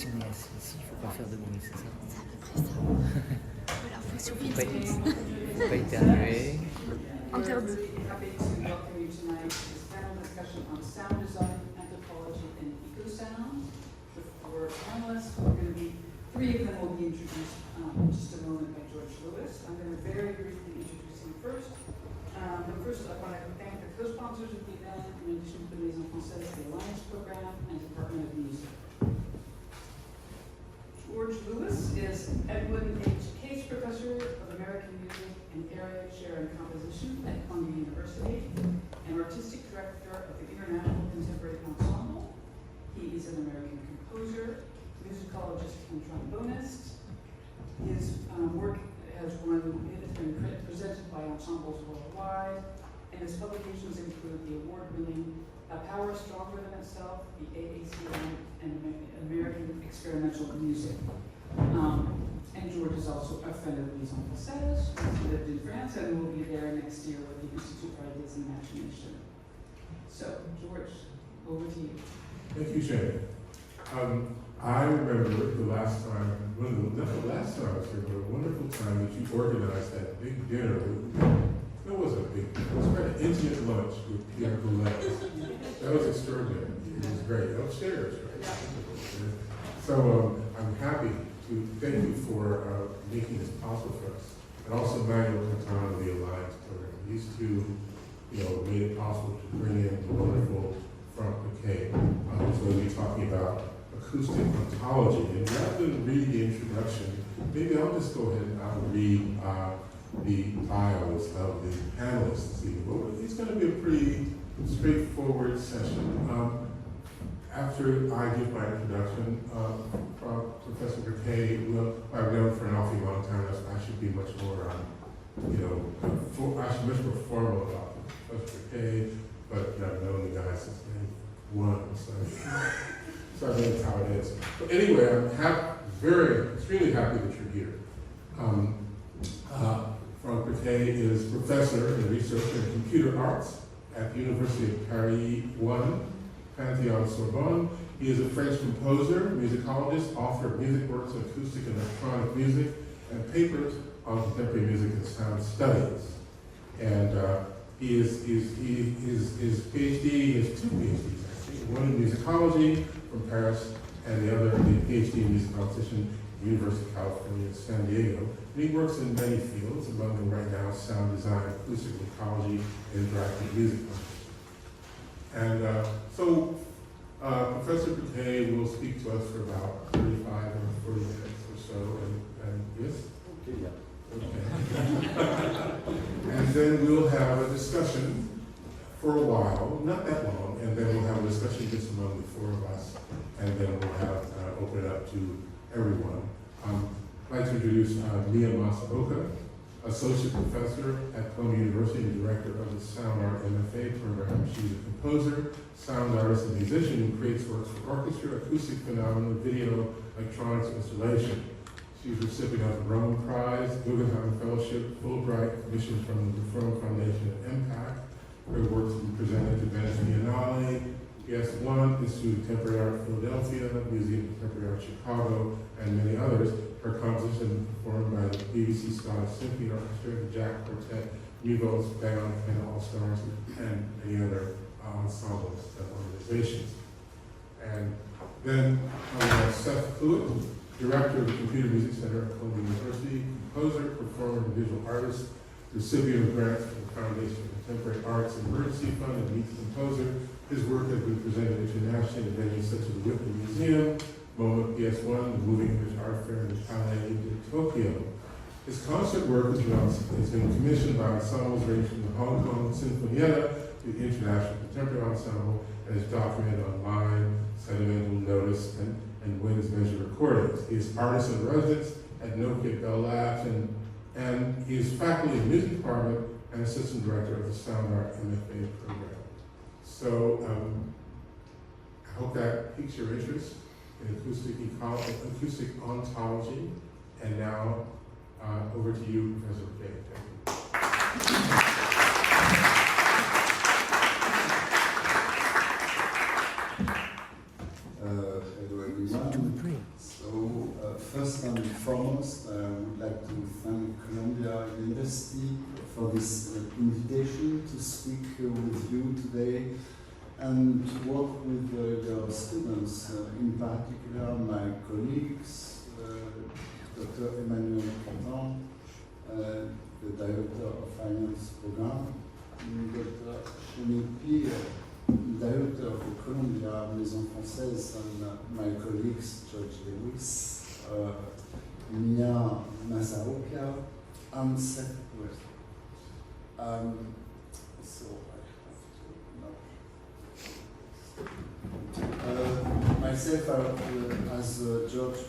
sonner ici, il ne faut pas faire de bruit, c'est ça? C'est à peu près ça. Voilà, faut surveiller le stress. Faut pas éternuer. Interdit. Happy to welcome you tonight to this panel discussion on sound design, anthropology, and Ecosound. The four panelists, we're going to be, three of them will be introduced in just a moment by George Lewis. I'm going to very briefly introduce him first. But first, I want to thank the co-sponsors of the event, in addition to the Maison Française, the Alliance Program, and Department of Music. George Lewis is Edwin H. Case Professor of American Music and Area Chair in Composition at Columbia University and Artistic Director of the International Contemporary Ensemble. He is an American composer, musicologist, and trombonist. His work has been presented by ensembles worldwide, and his publications include the award-winning A Power Stronger Than Itself, the AACM, and American Experimental Music. And George is also a friend of Maison Française, who lived in France, and will be there next year with the Institute for Ideas and Imagination. So, George, over to you. Thank you, Shannon. I remember the last time, not the last time I was here, but a wonderful time that you organized that big dinner. It wasn't a big dinner, it was kind of intimate lunch with Pierre Boulez. That was extraordinary. It was great. Upstairs, right? So I'm happy to thank you for making this possible for us. And also Manuel Quintana of the Alliance Program. These two, made it possible to bring in the wonderful Frank McKay, who's going to be talking about acoustic ontology. And rather than read the introduction, maybe I'll just go ahead and I'll read the bios of the panelists. It's going to be a pretty straightforward session. After I give my introduction, Professor McKay, I've known for an awfully long time, I should be much more, I should be much more formal about Professor McKay, but I've known the guy since '91, so I think that's how it is. But anyway, I'm extremely happy that you're here. Frank McKay is professor and researcher in computer arts at the University of Paris 1, Panthéon-Sorbonne. He is a French composer, musicologist, author of music works on acoustic and electronic music, and papers on contemporary music and sound studies. And his PhD, he has two PhDs actually, one in musicology from Paris, and the other a PhD in music composition at the University of California in San Diego. And he works in many fields, among them right now sound design, acoustic ecology, and interactive music composition. And so Professor McKay will speak to us for about 35 or 40 minutes or so, and yes? Okay. And then we'll have a discussion for a while, not that long, and then we'll have a discussion just among the four of us, and then we'll have open it up to everyone. I'd like to introduce Mia Masaoka, Associate Professor at Columbia University and Director of the Sound Art MFA program. She's a composer, sound artist, and musician who creates works for orchestra, acoustic phenomena, video, electronics, installation. She's recipient of the Roman Prize, Guggenheim Fellowship, Fulbright, commissioned from the Fromm Foundation at Impact. Her works have been presented to Venice Biennale, PS1, Institute of Contemporary Art Philadelphia, Museum of Contemporary Art Chicago, and many others. Her composition performed by the BBC Scottish Symphony Orchestra, the Jack Quartet, Newboats Band, and All Stars, and many other ensembles and organizations. And then we have Seth Cluett, Director of the Computer Music Center at Columbia University, composer, performer, and visual artist, recipient of grants from the Foundation for Contemporary Arts and Emergency Fund, and lead composer. His work has been presented internationally in venues such as the Whitney Museum, MoMA PS1, the Moving Image Art Fair in Palais in Tokyo. His concert work has been commissioned by ensembles ranging from the Hong Kong Sinfonietta to the International Contemporary Ensemble, and is documented online, sentimental notice, and Wins Measure recordings. He is artist in residence at Nokia Bell Labs, and he is faculty in the music department and assistant director of the Sound Art MFA program. So I hope that piques your interest in acoustic ontology. And now over to you, Professor Kay. Thank you. How do I do everyone. So, first and foremost, I would like to thank Columbia University for this invitation to speak with you today and to work with your students, in particular my colleagues, Dr. Emmanuel Canton, the Director of Finance Program, Dr. Shani Pir, Director of the Columbia Maison Française, and my colleagues, George Lewis, Mia Masaoka, and Seth West. So I have to myself, as George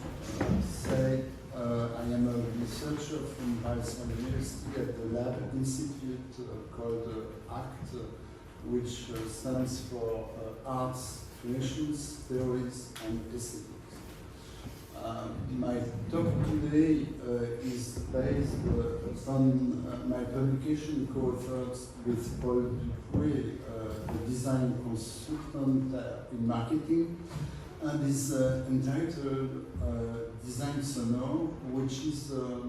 said, I am a researcher from Paris University at the Lab Institute called ACT, which stands for Arts, Creations, Theories, and Aesthetics. My talk today is based on my publication co-authored with Paul Dupuy, the design consultant in marketing, and is entitled Design Sonore, which is a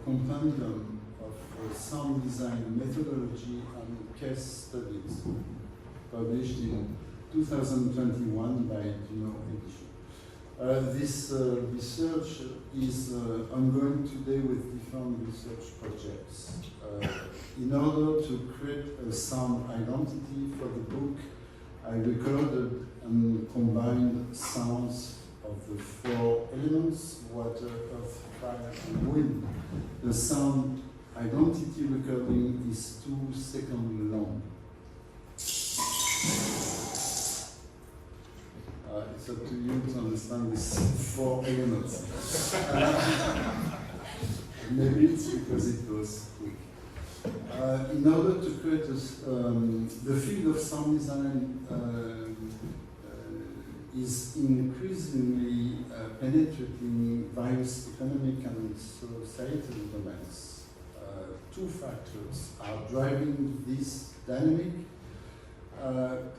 compendium of sound design methodology and case studies, published in 2021 by Duno Edition. This research is ongoing today with different research projects. In order to create a sound identity for the book, I recorded and combined sounds of the four elements: water, earth, fire, and wind. The sound identity recording is 2 seconds long. It's up to you to understand these four elements. Maybe it's because it goes quick. In order to create the field of sound design is increasingly penetrating various economic and societal domains. Two factors are driving this dynamic: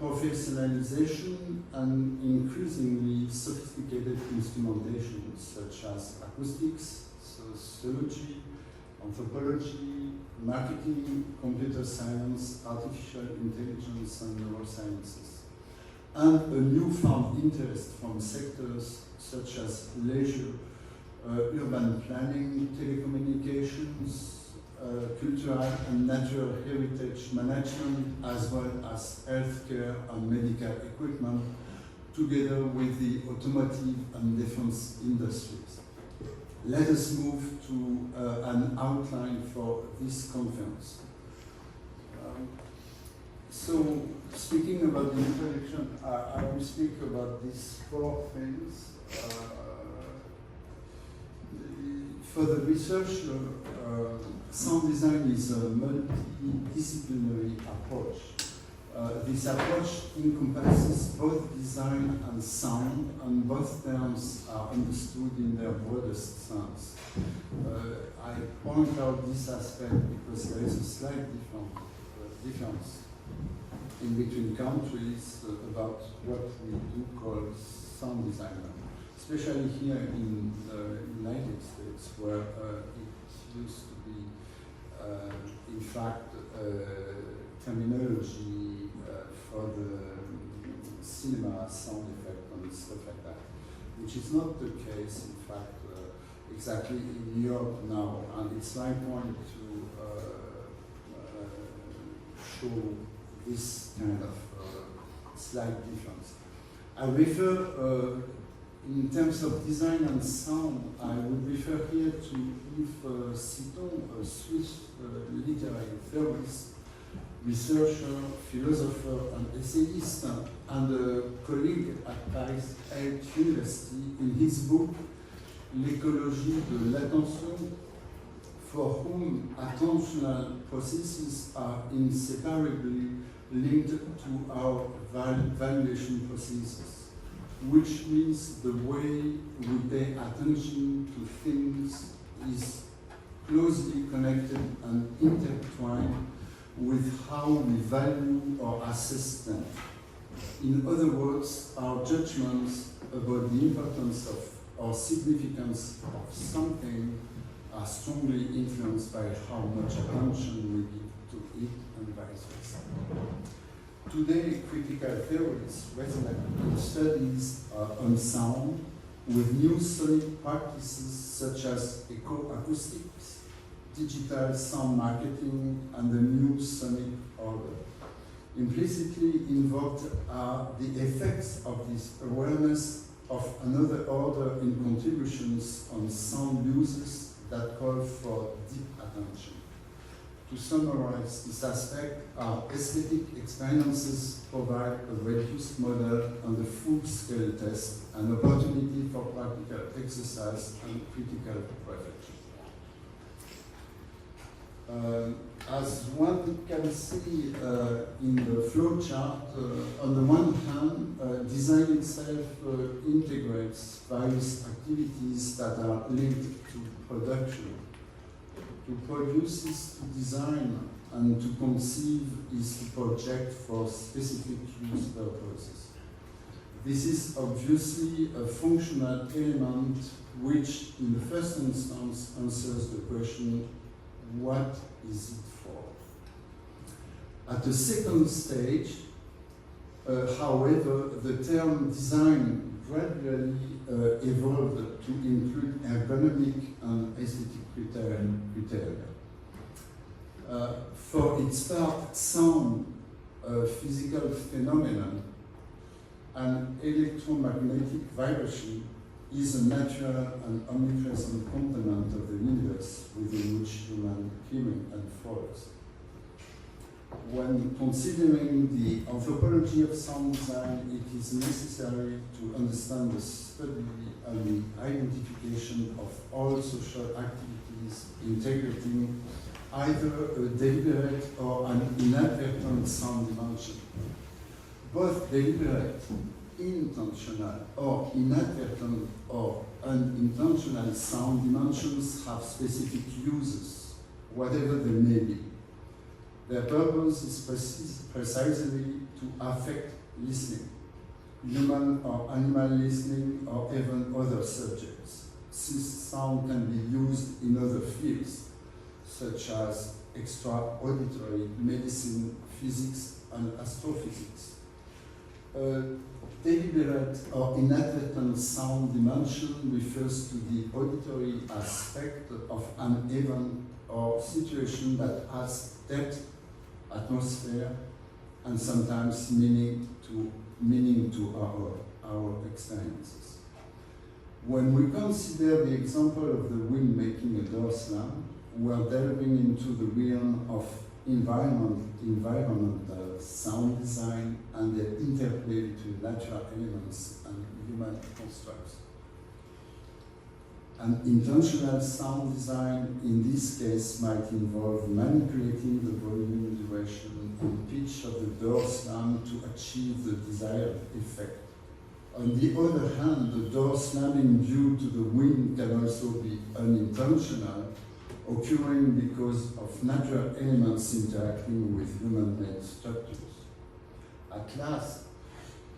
professionalization and increasingly sophisticated instrumentation, such as acoustics, sociology, anthropology, marketing, computer science, artificial intelligence, and neurosciences, and a newfound interest from sectors such as leisure, urban planning, telecommunications, cultural and natural heritage management, as well as healthcare and medical equipment, together with the automotive and defense industries. Let us move to an outline for this conference. So, speaking about the introduction, I will speak about these four things. For the researcher, sound design is a multidisciplinary approach. This approach encompasses both design and sound, and both terms are understood in their broadest sense. I point out this aspect because there is a slight difference in between countries about what we do call sound design, especially here in the United States, where it used to be, in fact, terminology for the cinema sound effect and stuff like that, which is not the case, in fact, exactly in Europe now. And it's my point to show this kind of slight difference. I refer, in terms of design and sound, I would refer here to Yves Citon, a Swiss literary theorist, researcher, philosopher, and essayist, and a colleague at Paris University, in his book L'écologie de l'attention, for whom attentional processes are inseparably linked to our valuation processes, which means the way we pay attention to things is closely connected and intertwined with how we value or assess them. In other words, our judgments about the importance of or significance of something are strongly influenced by how much attention we give to it and vice versa. Today, critical theories resonate in studies on sound with new sonic practices such as ecoacoustics, digital sound marketing, and the new sonic order. Implicitly invoked are the effects of this awareness of another order in contributions on sound uses that call for deep attention. To summarize this aspect, our aesthetic experiences provide a reduced model and a full-scale test, an opportunity for practical exercise and critical reflection. As one can see in the flow chart, on the one hand, design itself integrates various activities that are linked to production. To produce is to design, and to conceive is to project for specific use purposes. This is obviously a functional element which, in the first instance, answers the question, what is it for? At the second stage, however, the term design gradually evolved to include ergonomic and aesthetic criteria. For its part, sound, a physical phenomenon, an electromagnetic vibration is a natural and omnipresent component of the universe within which human living unfolds. When considering the anthropology of sound design, it is necessary to understand the study and the identification of all social activities integrating either a deliberate or an inadvertent sound dimension. Both deliberate, intentional, or inadvertent or unintentional sound dimensions have specific uses, whatever they may be. Their purpose is precisely to affect listening, human or animal listening, or even other subjects, since sound can be used in other fields, such as extra-auditory medicine, physics, and astrophysics. Deliberate or inadvertent sound dimension refers to the auditory aspect of an event or situation that adds depth, atmosphere, and sometimes meaning to our experiences. When we consider the example of the wind making a door slam, we are delving into the realm of environmental sound design and the interplay between natural elements and human constructs. An intentional sound design in this case might involve manipulating the volume, duration, and pitch of the door slam to achieve the desired effect. On the other hand, the door slamming due to the wind can also be unintentional, occurring because of natural elements interacting with human-made structures. At last,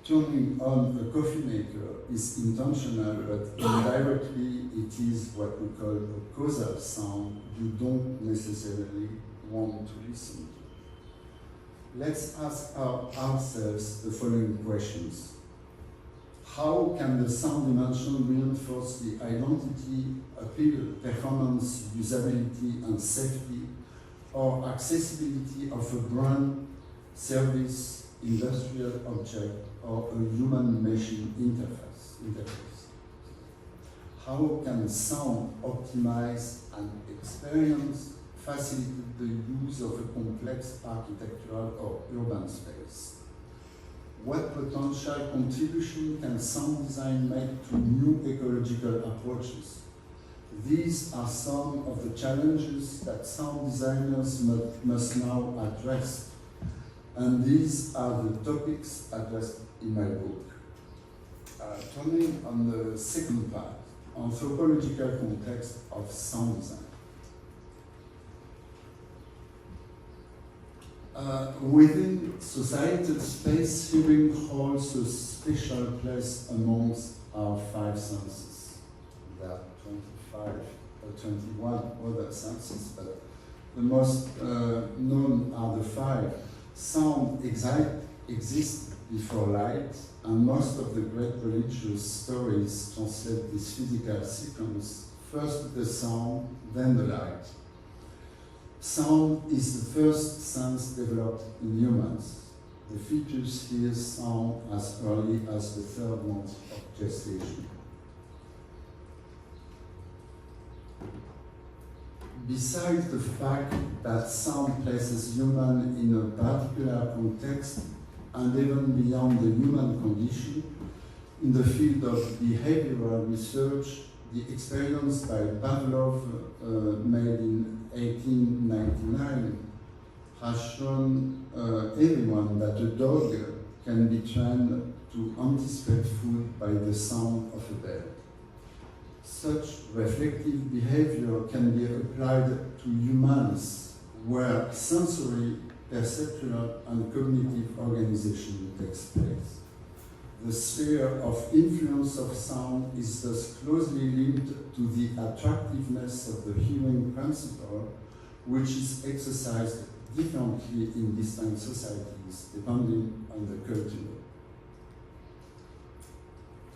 turning on a coffee maker is intentional, but indirectly it is what we call a causal sound you don't necessarily want to listen to. Let's ask ourselves the following questions. How can the sound dimension reinforce the identity, appeal, performance, usability, and safety, or accessibility of a brand, service, industrial object, or a human-machine interface? How can sound optimize an experience, facilitate the use of a complex architectural or urban space? What potential contribution can sound design make to new ecological approaches? These are some of the challenges that sound designers must now address, and these are the topics addressed in my book. Turning on the second part, anthropological context of sound design. Within societal space, hearing holds a special place amongst our five senses. There are 25 or 21 other senses, but the most known are the five. Sound exists before light, and most of the great religious stories translate this physical sequence: first the sound, then the light. Sound is the first sense developed in humans. The fetus hears sound as early as the 3rd month of gestation. Besides the fact that sound places human in a particular context and even beyond the human condition, in the field of behavioral research, the experience by Pavlov made in 1899 has shown everyone that a dog can be trained to anticipate food by the sound of a bell. Such reflective behavior can be applied to humans where sensory, perceptual, and cognitive organization takes place. The sphere of influence of sound is thus closely linked to the attractiveness of the hearing principle, which is exercised differently in distinct societies depending on the culture.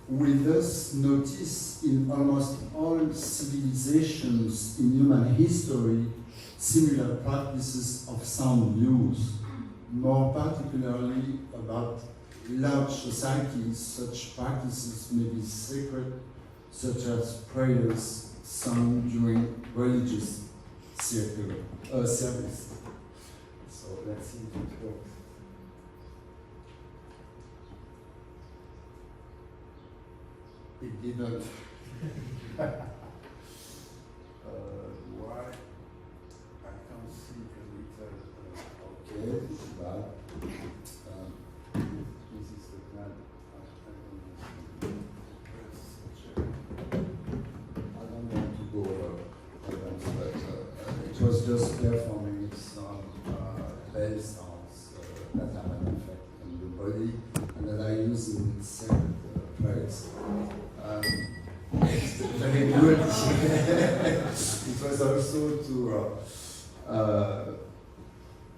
We thus notice in almost all civilizations in human history similar practices of sound use, more particularly about large societies. Such practices may be sacred, such as prayers sung during religious service. So let's see if it works. It didn't. Why? I can't see a little. Okay, it's bad. This is the plan. I don't want to go advanced, but it was just performing some bell sounds that have an effect on the body and that I use in separate prayers. It's very good. It was also to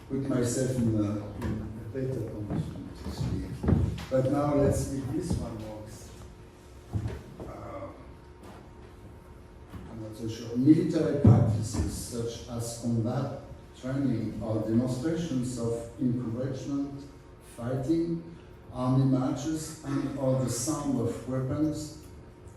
put myself in a better condition to speak. But now let's see if this one works. I'm not so sure. Military practices such as combat training or demonstrations of encouragement, fighting, army marches, and or the sound of weapons,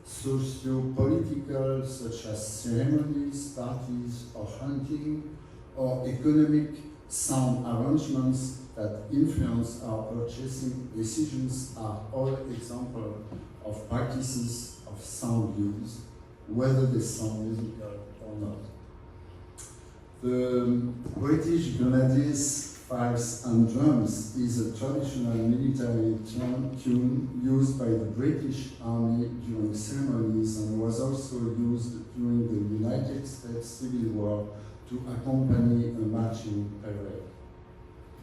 socio-political such as ceremonies, parties, or hunting, or economic sound arrangements that influence our purchasing decisions are all examples of practices of sound use, whether they sound musical or not. The British Grenadiers, fifes and drums is a traditional military tune used by the British Army during ceremonies and was also used during the United States Civil War to accompany a marching parade.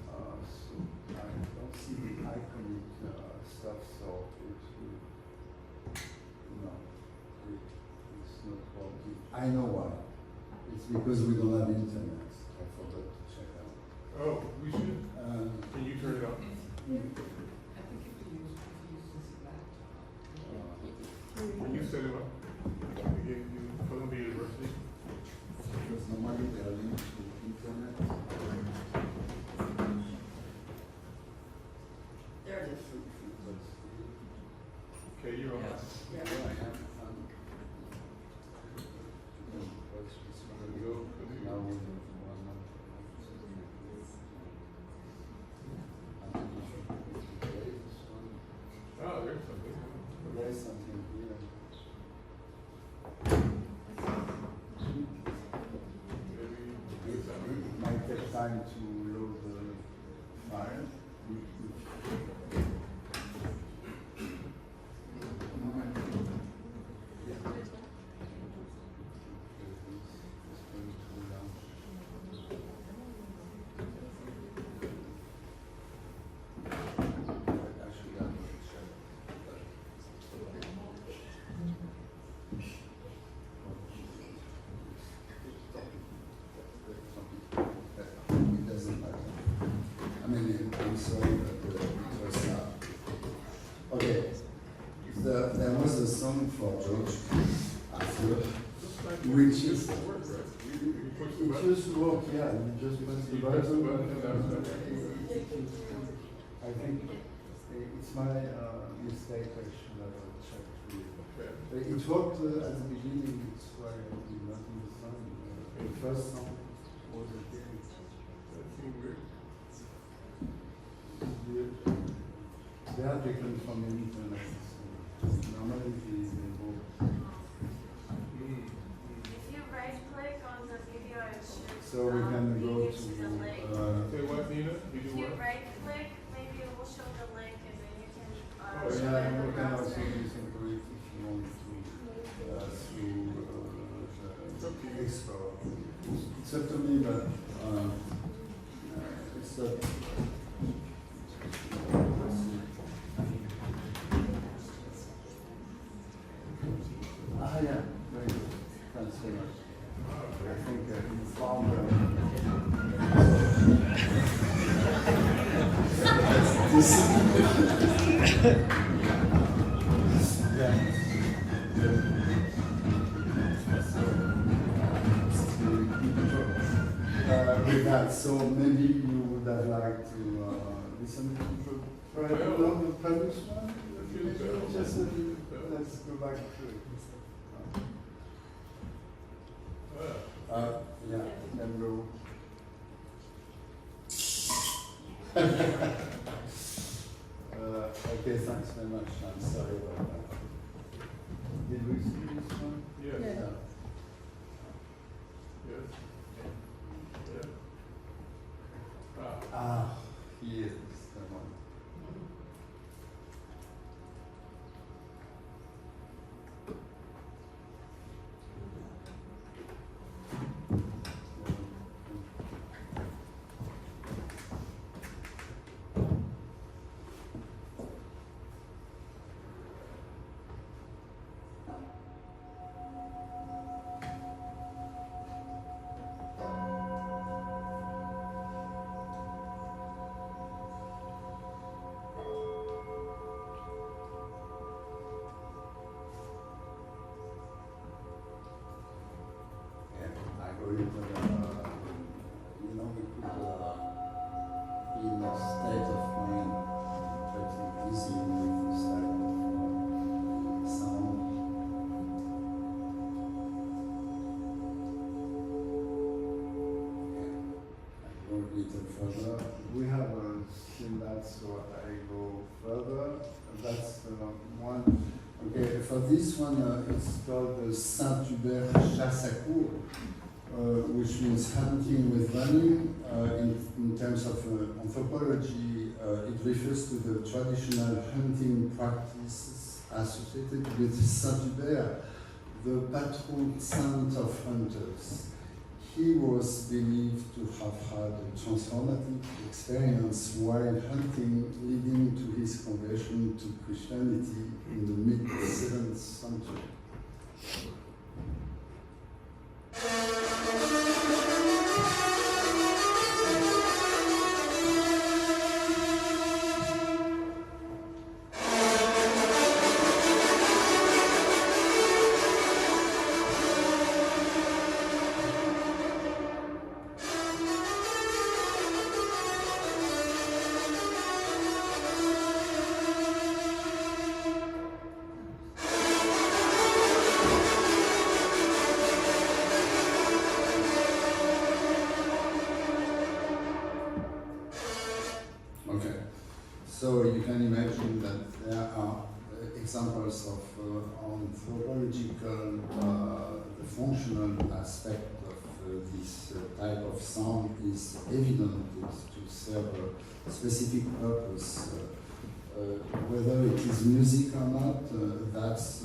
So I don't see the iconic stuff, so it's not working. I know why. It's because we don't have internet. I forgot to check out. Oh, we should. Can you turn it on? I think if you use this laptop. Can you set it up? Columbia University? Because normally they are linked to internet. There it is. Okay, you're on. Yeah. Yeah. Oh, there's something. There's something here. It might take time to load the file. there was a song for George after, which is it used to work, yeah, you just press the button. I think it's my mistake, I should have checked. It worked at the beginning, it's why I did not understand. The first song was okay. They are taken from the internet. Normally they go. If you right click on the video, it should So we can lead go you to the link. Say what, Nina? If you right click, maybe it will show the link and then you can Oh, show yeah, it in the we can also browser. listen to it if you want to through the Explorer. It's up to me, but it's up. Ah, yeah, very good. Thanks very much. I think it's found. With that, so maybe you would have liked to listen to the previous one? Just let's go back to it. Yeah, can go. Okay, thanks very much. I'm sorry about that. Did we see this one? Yes. Yeah. Yes. Yeah. Ah, here is the one. We put, we put in a state of mind, pretty easy with this type of sound. I go a little further. We have seen that, so I go further. That's one. Okay, for this one, it's called the Saint-Hubert chasse à courre. Which means hunting with running. In terms of anthropology, it refers to the traditional hunting practices associated with Saint-Hubert, the patron saint of hunters. He was believed to have had a transformative experience while hunting, leading to his conversion to Christianity in the mid-7th century. So you can imagine that there are examples of anthropological, the functional aspect of this type of sound is evident to serve a specific purpose. Whether it is music or not, that's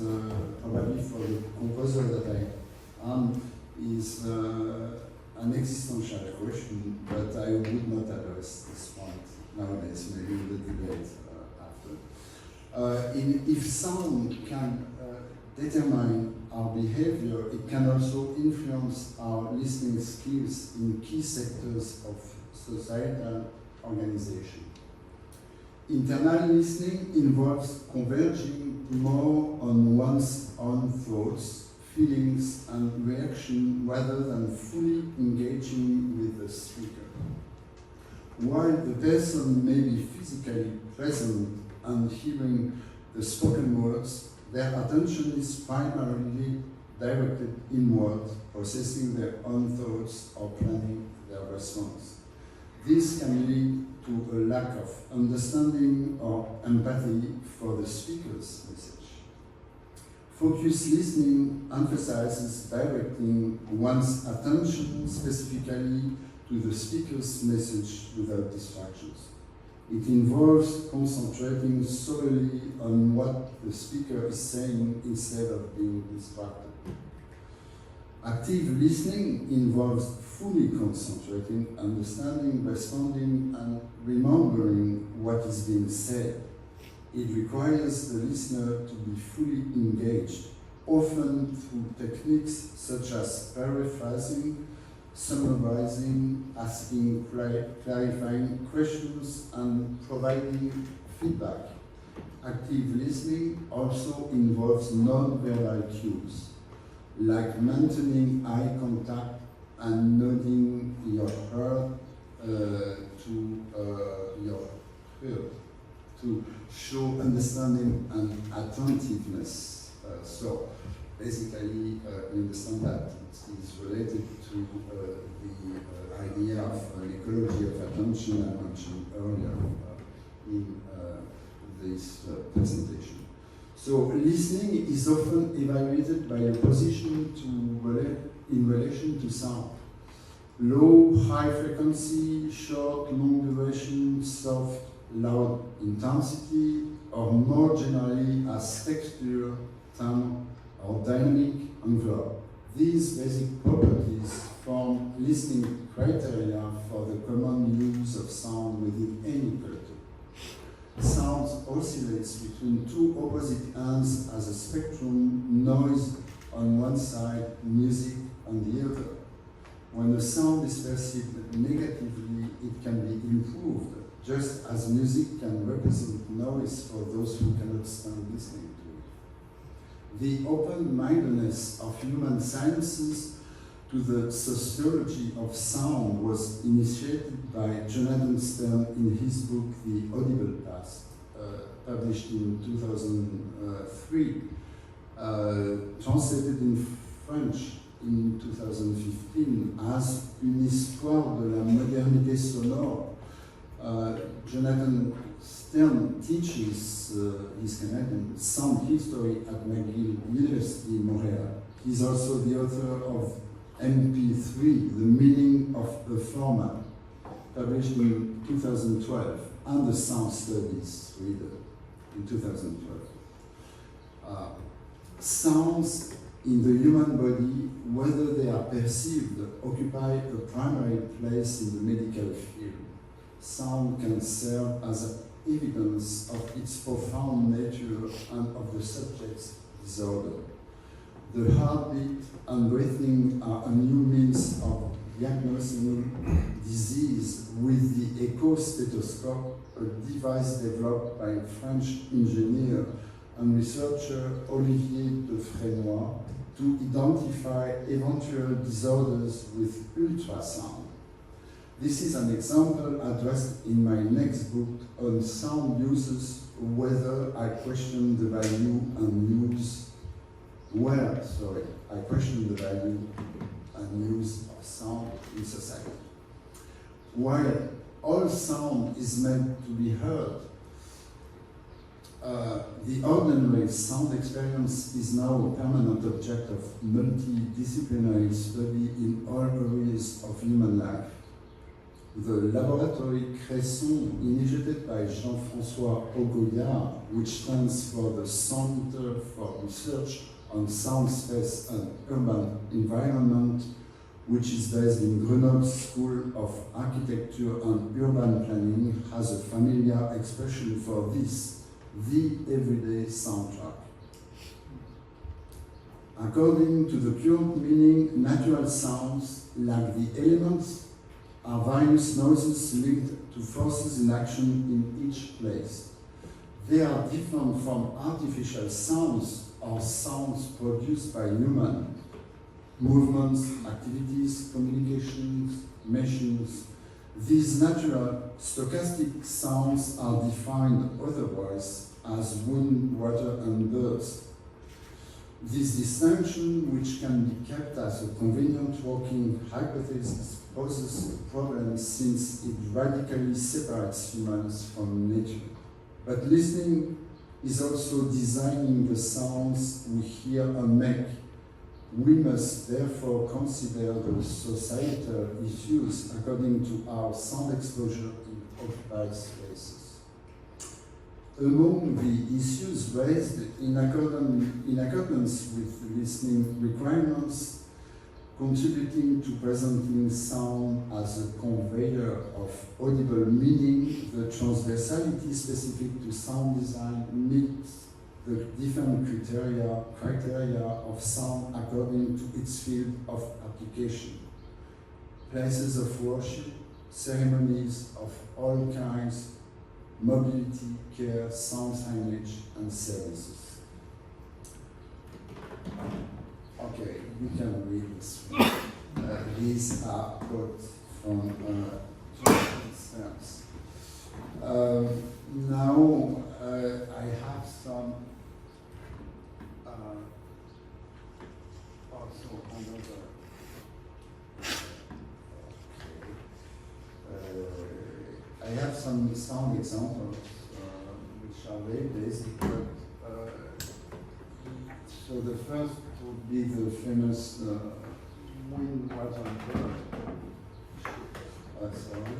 probably for the composer that I am, is an existential question, but I would not address this point nowadays, maybe in the debate after. If sound can determine our behavior, it can also influence our listening skills in key sectors of societal organization. Internal listening involves converging more on one's own thoughts, feelings, and reaction rather than fully engaging with the speaker. While the person may be physically present and hearing the spoken words, their attention is primarily directed inward, processing their own thoughts or planning their response. This can lead to a lack of understanding or empathy for the speaker's message. Focused listening emphasizes directing one's attention specifically to the speaker's message without distractions. It involves concentrating solely on what the speaker is saying instead of being distracted. Active listening involves fully concentrating, understanding, responding, and remembering what is being said. It requires the listener to be fully engaged, often through techniques such as paraphrasing, summarizing, asking clarifying questions, and providing feedback. Active listening also involves non-verbal cues, like maintaining eye contact and nodding your head to your head to show understanding and attentiveness. So basically, we understand that it is related to the idea of an ecology of attention I mentioned earlier in this presentation. So listening is often evaluated by a position in relation to sound. Low, high frequency, short, long duration, soft, loud intensity, or more generally as texture, tone, or dynamic envelope. These basic properties form listening criteria for the common use of sound within any culture. Sound oscillates between two opposite ends as a spectrum, noise on one side, music on the other. When a sound is perceived negatively, it can be improved, just as music can represent noise for those who cannot stand listening to it. The open-mindedness of human sciences to the sociology of sound was initiated by Jonathan Stern in his book The Audible Past, published in 2003, translated in French in 2015 as Une histoire de la modernité sonore. Jonathan Stern teaches his Canadian sound history at McGill University, Montreal. He's also the author of MP3, The Meaning of a Format, published in 2012, and the Sound Studies Reader in 2012. Sounds in the human body, whether they are perceived, occupy a primary place in the medical field. Sound can serve as evidence of its profound nature and of the subject's disorder. The heartbeat and breathing are a new means of diagnosing disease with the echostethoscope, a device developed by French engineer and researcher Olivier de Frénois to identify eventual disorders with ultrasound. This is an example addressed in my next book on sound uses, whether I question the value and use I question the value and use of sound in society. While all sound is meant to be heard, the ordinary sound experience is now a permanent object of multidisciplinary study in all areas of human life. The laboratory Cresson, initiated by Jean-François Augoyard, which stands for the Center for Research on Sound Space and Urban Environment, which is based in Grenoble School of Architecture and Urban Planning, has a familiar expression for this: the everyday soundtrack. According to the current meaning, natural sounds, like the elements, are various noises linked to forces in action in each place. They are different from artificial sounds or sounds produced by human movements, activities, communications, machines. These natural stochastic sounds are defined otherwise as wind, water, and birds. This distinction, which can be kept as a convenient working hypothesis, poses a problem since it radically separates humans from nature. But listening is also designing the sounds we hear and make. We must therefore consider the societal issues according to our sound exposure in occupied spaces. Among the issues raised in accordance with listening requirements, contributing to presenting sound as a conveyor of audible meaning, the transversality specific to sound design meets the different criteria of sound according to its field of application. Places of worship, ceremonies of all kinds, mobility, care, sound signage, and services. Okay, you can read this. These are quotes from experts. Now, I have some also another. I have some sound examples which are very basic, but so the first would be the famous wind, water, and bird. Sorry,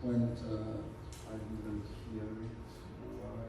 when I didn't hear it. Why?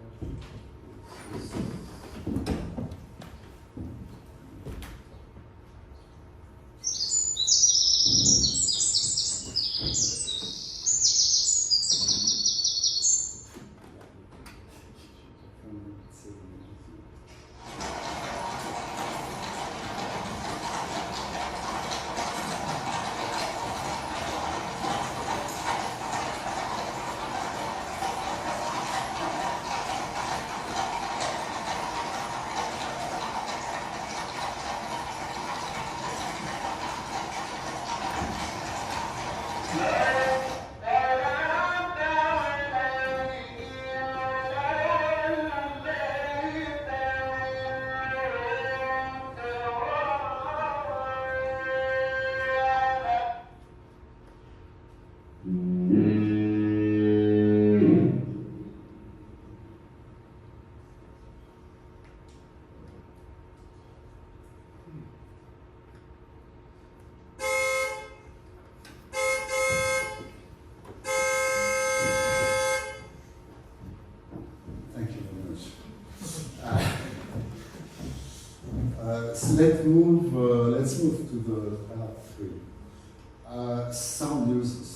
Let's move to the part 3. Sound uses.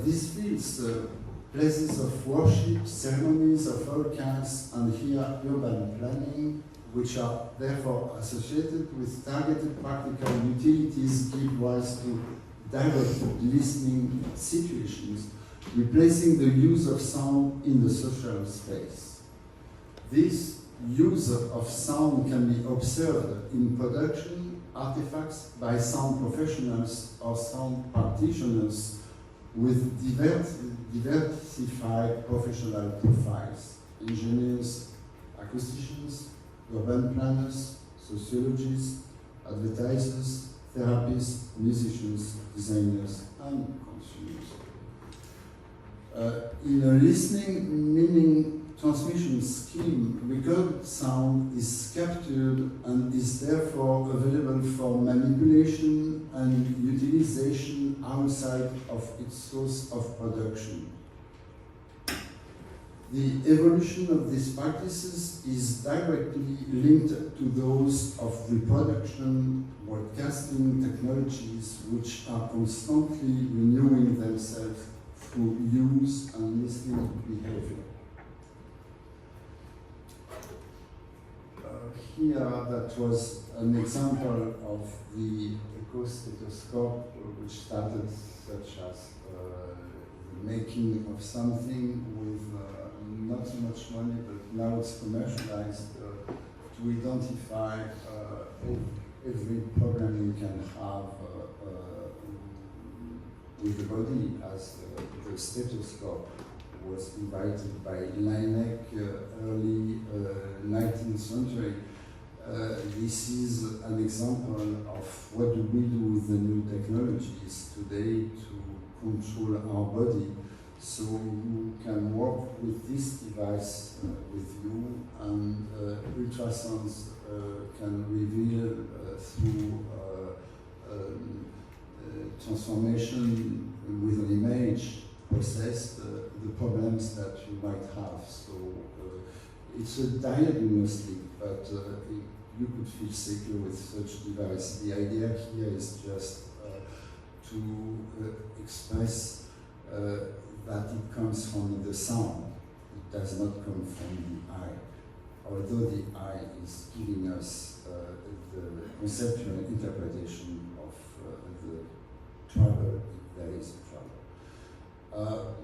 This fields places of worship, ceremonies of all kinds, and here urban planning, which are therefore associated with targeted practical utilities, give rise to direct listening situations, replacing the use of sound in the social space. This use of sound can be observed in production artifacts by sound professionals or sound practitioners with diversified professional profiles: engineers, acousticians, urban planners, sociologists, advertisers, therapists, musicians, designers, and consumers. In a listening meaning transmission scheme, recorded sound is captured and is therefore available for manipulation and utilization outside of its source of production. The evolution of these practices is directly linked to those of reproduction, broadcasting technologies, which are constantly renewing themselves through use and listening behavior. here that was an example of the Ecostethoscope, which started such as the making of something with not so much money, but now it's commercialized to identify every problem you can have with the body, as the stethoscope was invited by Laennec early 19th century. This is an example of what do we do with the new technologies today to control our body. So you can work with this device with you, and ultrasounds can reveal through transformation with an image processed the problems that you might have. So it's a diagnostic, but you could feel secure with such device. The idea here is just to express that it comes from the sound. It does not come from the eye, although the eye is giving us the conceptual interpretation of the trouble, if there is a trouble.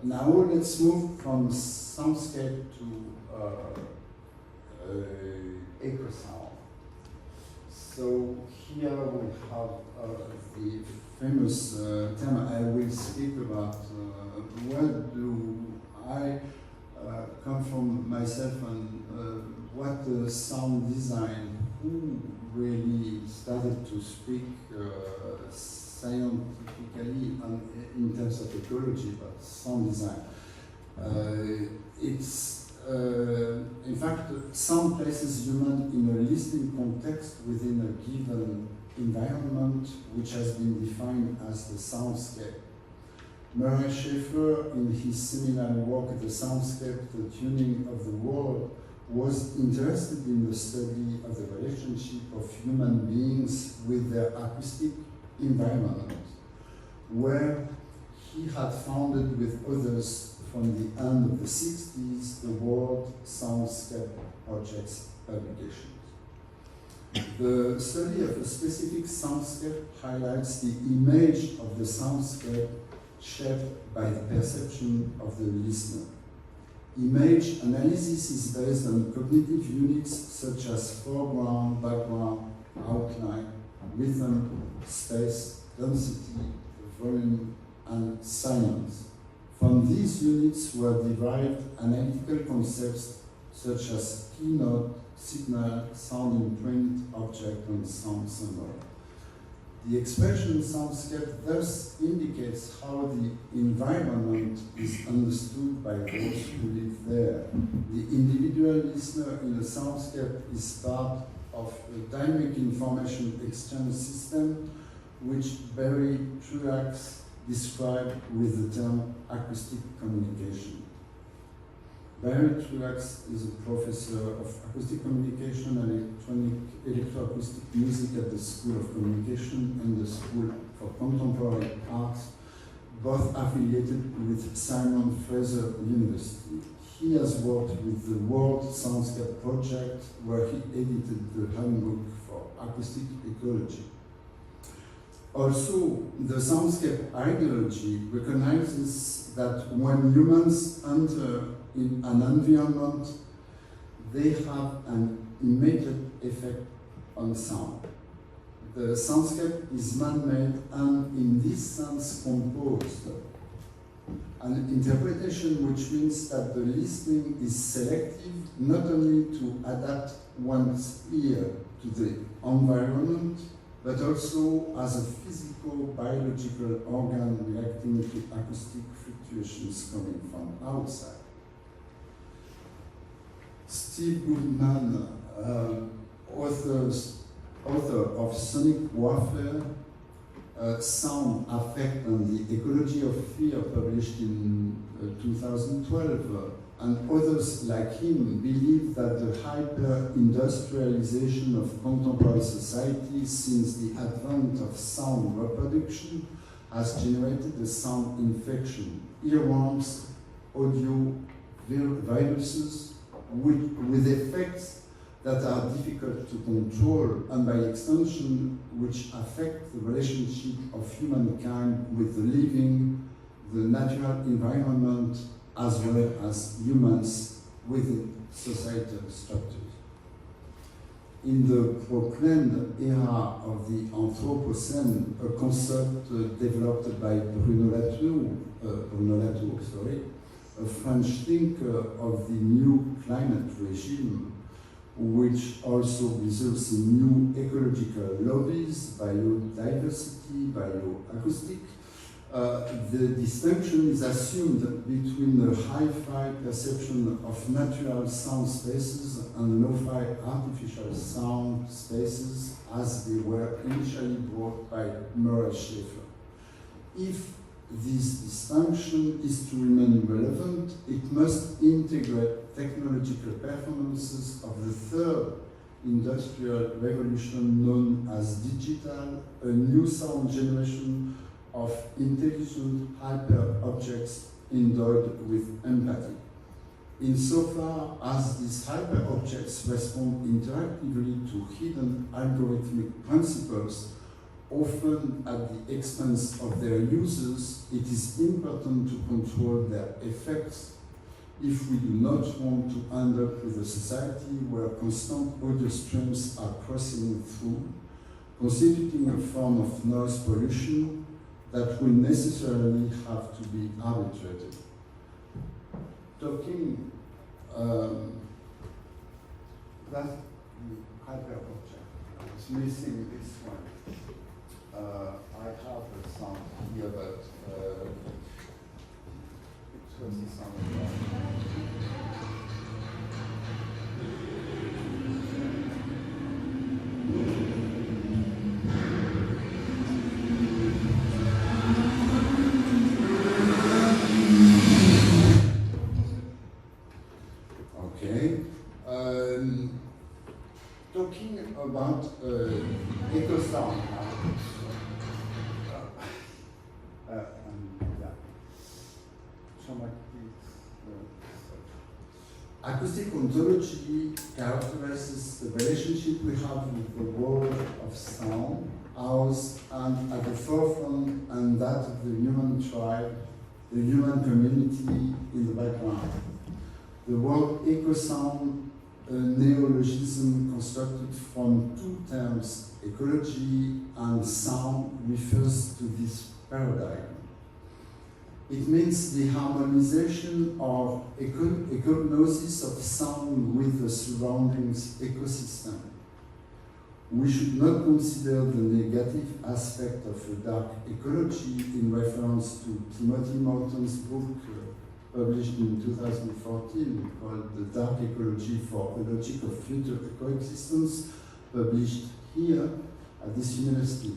Now let's move from soundscape to Ecosound. So here we have the famous term I will speak about. Where do I come from myself, and what sound design, who really started to speak scientifically and in terms of ecology, but sound design. It's in fact, sound places human in a listening context within a given environment, which has been defined as the soundscape. Murray Schafer, in his seminal work, The Soundscape, the Tuning of the World, was interested in the study of the relationship of human beings with their acoustic environment, where he had founded with others from the end of the 60s the World Soundscape Project's publications. The study of a specific soundscape highlights the image of the soundscape shaped by the perception of the listener. Image analysis is based on cognitive units such as foreground, background, outline, rhythm, space, density, volume, and silence. From these units were derived analytical concepts such as keynote, signal, sound imprint, object, and sound symbol. The expression soundscape thus indicates how the environment is understood by those who live there. The individual listener in the soundscape is part of a dynamic information exchange system, which Barry Truax described with the term acoustic communication. Barry Truax is a professor of acoustic communication and electroacoustic music at the School of Communication and the School for Contemporary Arts, both affiliated with Simon Fraser University. He has worked with the World Soundscape Project, where he edited the handbook for acoustic ecology. Also, the soundscape ideology recognizes that when humans enter in an environment, they have an immediate effect on sound. The soundscape is man-made and in this sense composed. An interpretation which means that the listening is selective not only to adapt one's ear to the environment, but also as a physical, biological organ reacting to acoustic fluctuations coming from outside. Steve Goodman, author of Sonic Warfare, Sound, Affect, and the Ecology of Fear, published in 2012, and others like him believe that the hyper-industrialization of contemporary society since the advent of sound reproduction has generated a sound infection, earworms, audio viruses, with effects that are difficult to control and by extension which affect the relationship of humankind with the living, the natural environment, as well as humans within societal structures. In the proclaimed era of the Anthropocene, a concept developed by Bruno Latour, a French thinker of the new climate regime, which also results in new ecological lobbies, biodiversity, bioacoustic. The distinction is assumed between the hi-fi perception of natural sound spaces and lo-fi artificial sound spaces as they were initially brought by Murray Schafer. If this distinction is to remain relevant, it must integrate technological performances of the third industrial revolution known as digital, a new sound generation of intelligent hyper-objects endowed with empathy. Insofar as these hyper-objects respond interactively to hidden algorithmic principles, often at the expense of their users, it is important to control their effects if we do not want to end up with a society where constant audio streams are crossing through, constituting a form of noise pollution that will necessarily have to be arbitrated. Talking that's the hyper-object. I was missing this one. I have a sound here, but it was the sound. Talking about Ecosound. Acoustic ontology characterizes the relationship we have with the world of sound, ours, and at the forefront, and that of the human tribe, the human community in the background. The word Ecosound, a neologism constructed from two terms, ecology and sound, refers to this paradigm. It means the harmonization or ecognosis of sound with the surroundings ecosystem. We should not consider the negative aspect of a dark ecology in reference to Timothy Morton's book published in 2014 called The Dark Ecology for a Logic of Future Coexistence, published here at this university.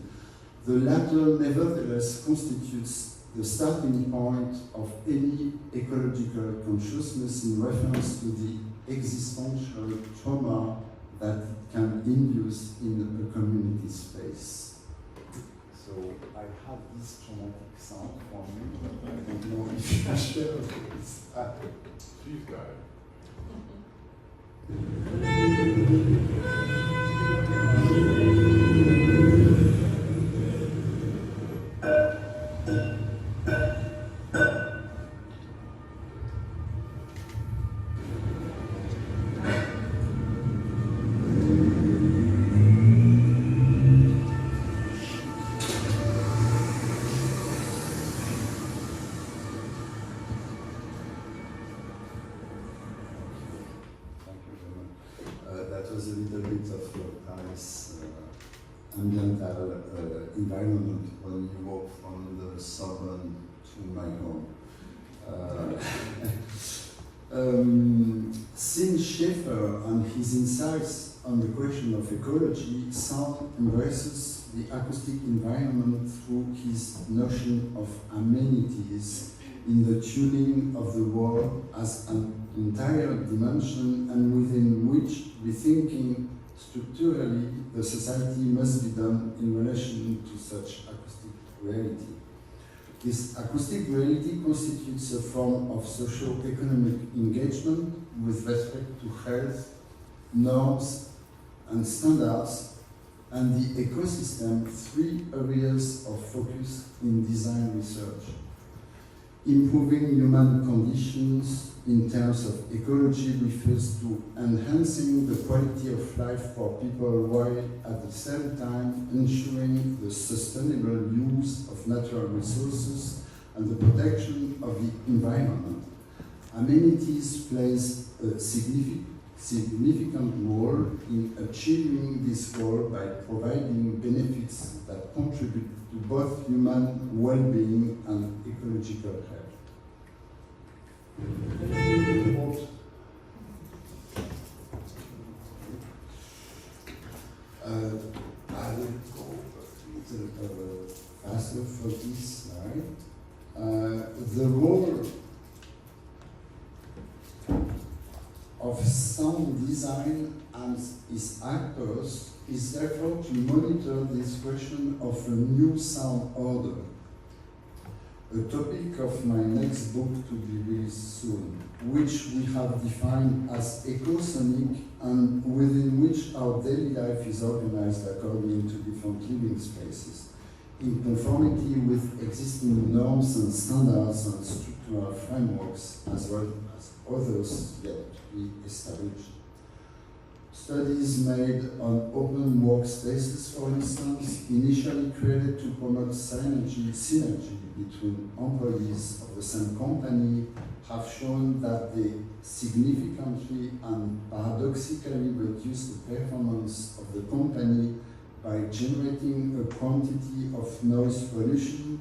The latter nevertheless constitutes the starting point of any ecological consciousness in reference to the existential trauma that it can induce in a community space. So I have this traumatic sound from you, but I don't know if you can share this. She's got it. Ambiental environment when you walk from the suburban to my home. Since Schafer and his insights on the question of ecology, sound embraces the acoustic environment through his notion of amenities in the tuning of the world as an entire dimension and within which rethinking structurally, the society must be done in relation to such acoustic reality. This acoustic reality constitutes a form of socio-economic engagement with respect to health, norms and standards, and the ecosystem, 3 areas of focus in design research. Improving human conditions in terms of ecology refers to enhancing the quality of life for people while at the same time ensuring the sustainable use of natural resources and the protection of the environment. Amenities plays a significant role in achieving this goal by providing benefits that contribute to both human well-being and ecological health. I will go a little faster for this slide. The role of sound design and its actors is therefore to monitor this question of a new sound order, a topic of my next book to be released soon, which we have defined as ecosonic and within which our daily life is organized according to different living spaces, in conformity with existing norms and standards and structural frameworks, as well as others yet to be established. Studies made on open workspaces, for instance, initially created to promote synergy between employees of the same company, have shown that they significantly and paradoxically reduce the performance of the company by generating a quantity of noise pollution,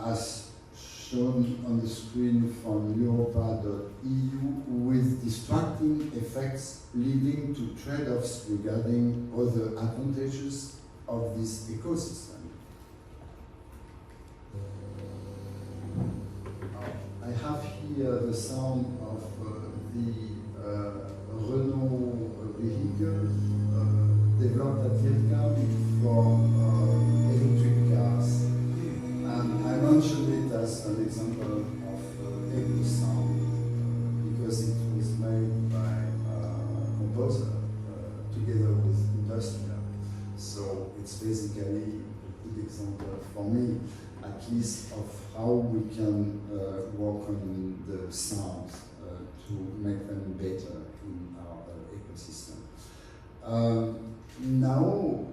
as shown on the screen from europa.eu, with distracting effects leading to trade-offs regarding other advantages of this ecosystem. I have here the sound of the Renault vehicle developed at Vietnam for electric cars. And I mentioned it as an example of Ecosound because it was made by a composer together with industrial. So it's basically a good example for me, at least, of how we can work on the sounds to make them better in our ecosystem. Now,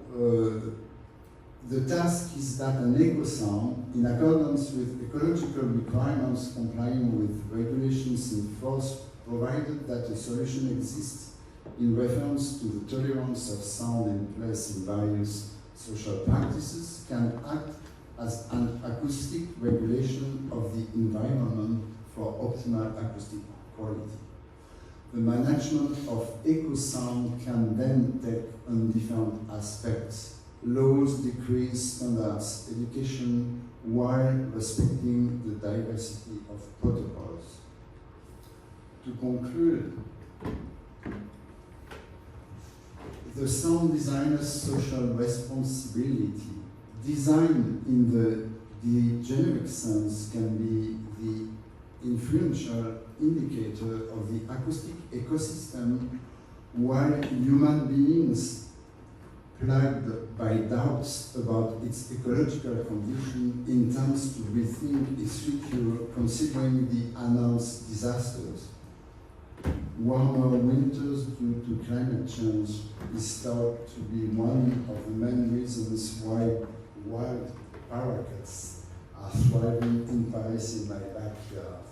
the task is that an Ecosound, in accordance with ecological requirements complying with regulations in force, provided that a solution exists in reference to the tolerance of sound in place in various social practices, can act as an acoustic regulation of the environment for optimal acoustic quality. The management of Ecosound can then take on different aspects: laws, decrees, standards, education, while respecting the diversity of protocols. To conclude, the sound designer's social responsibility, design in the generic sense, can be the influential indicator of the acoustic ecosystem, while human beings plagued by doubts about its ecological condition intends to rethink its future considering the announced disasters. Warmer winters due to climate change is thought to be one of the main reasons why wild parakeets are thriving in Paris in my backyard.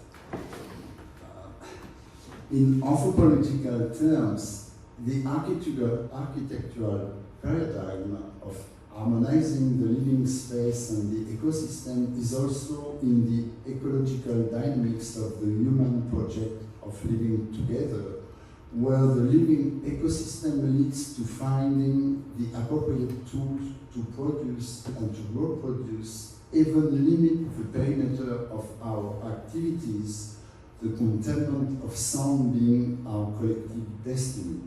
In anthropological terms, the architectural paradigm of harmonizing the living space and the ecosystem is also in the ecological dynamics of the human project of living together, where the living ecosystem leads to finding the appropriate tools to produce and to reproduce, even limit the perimeter of our activities, the containment of sound being our collective destiny.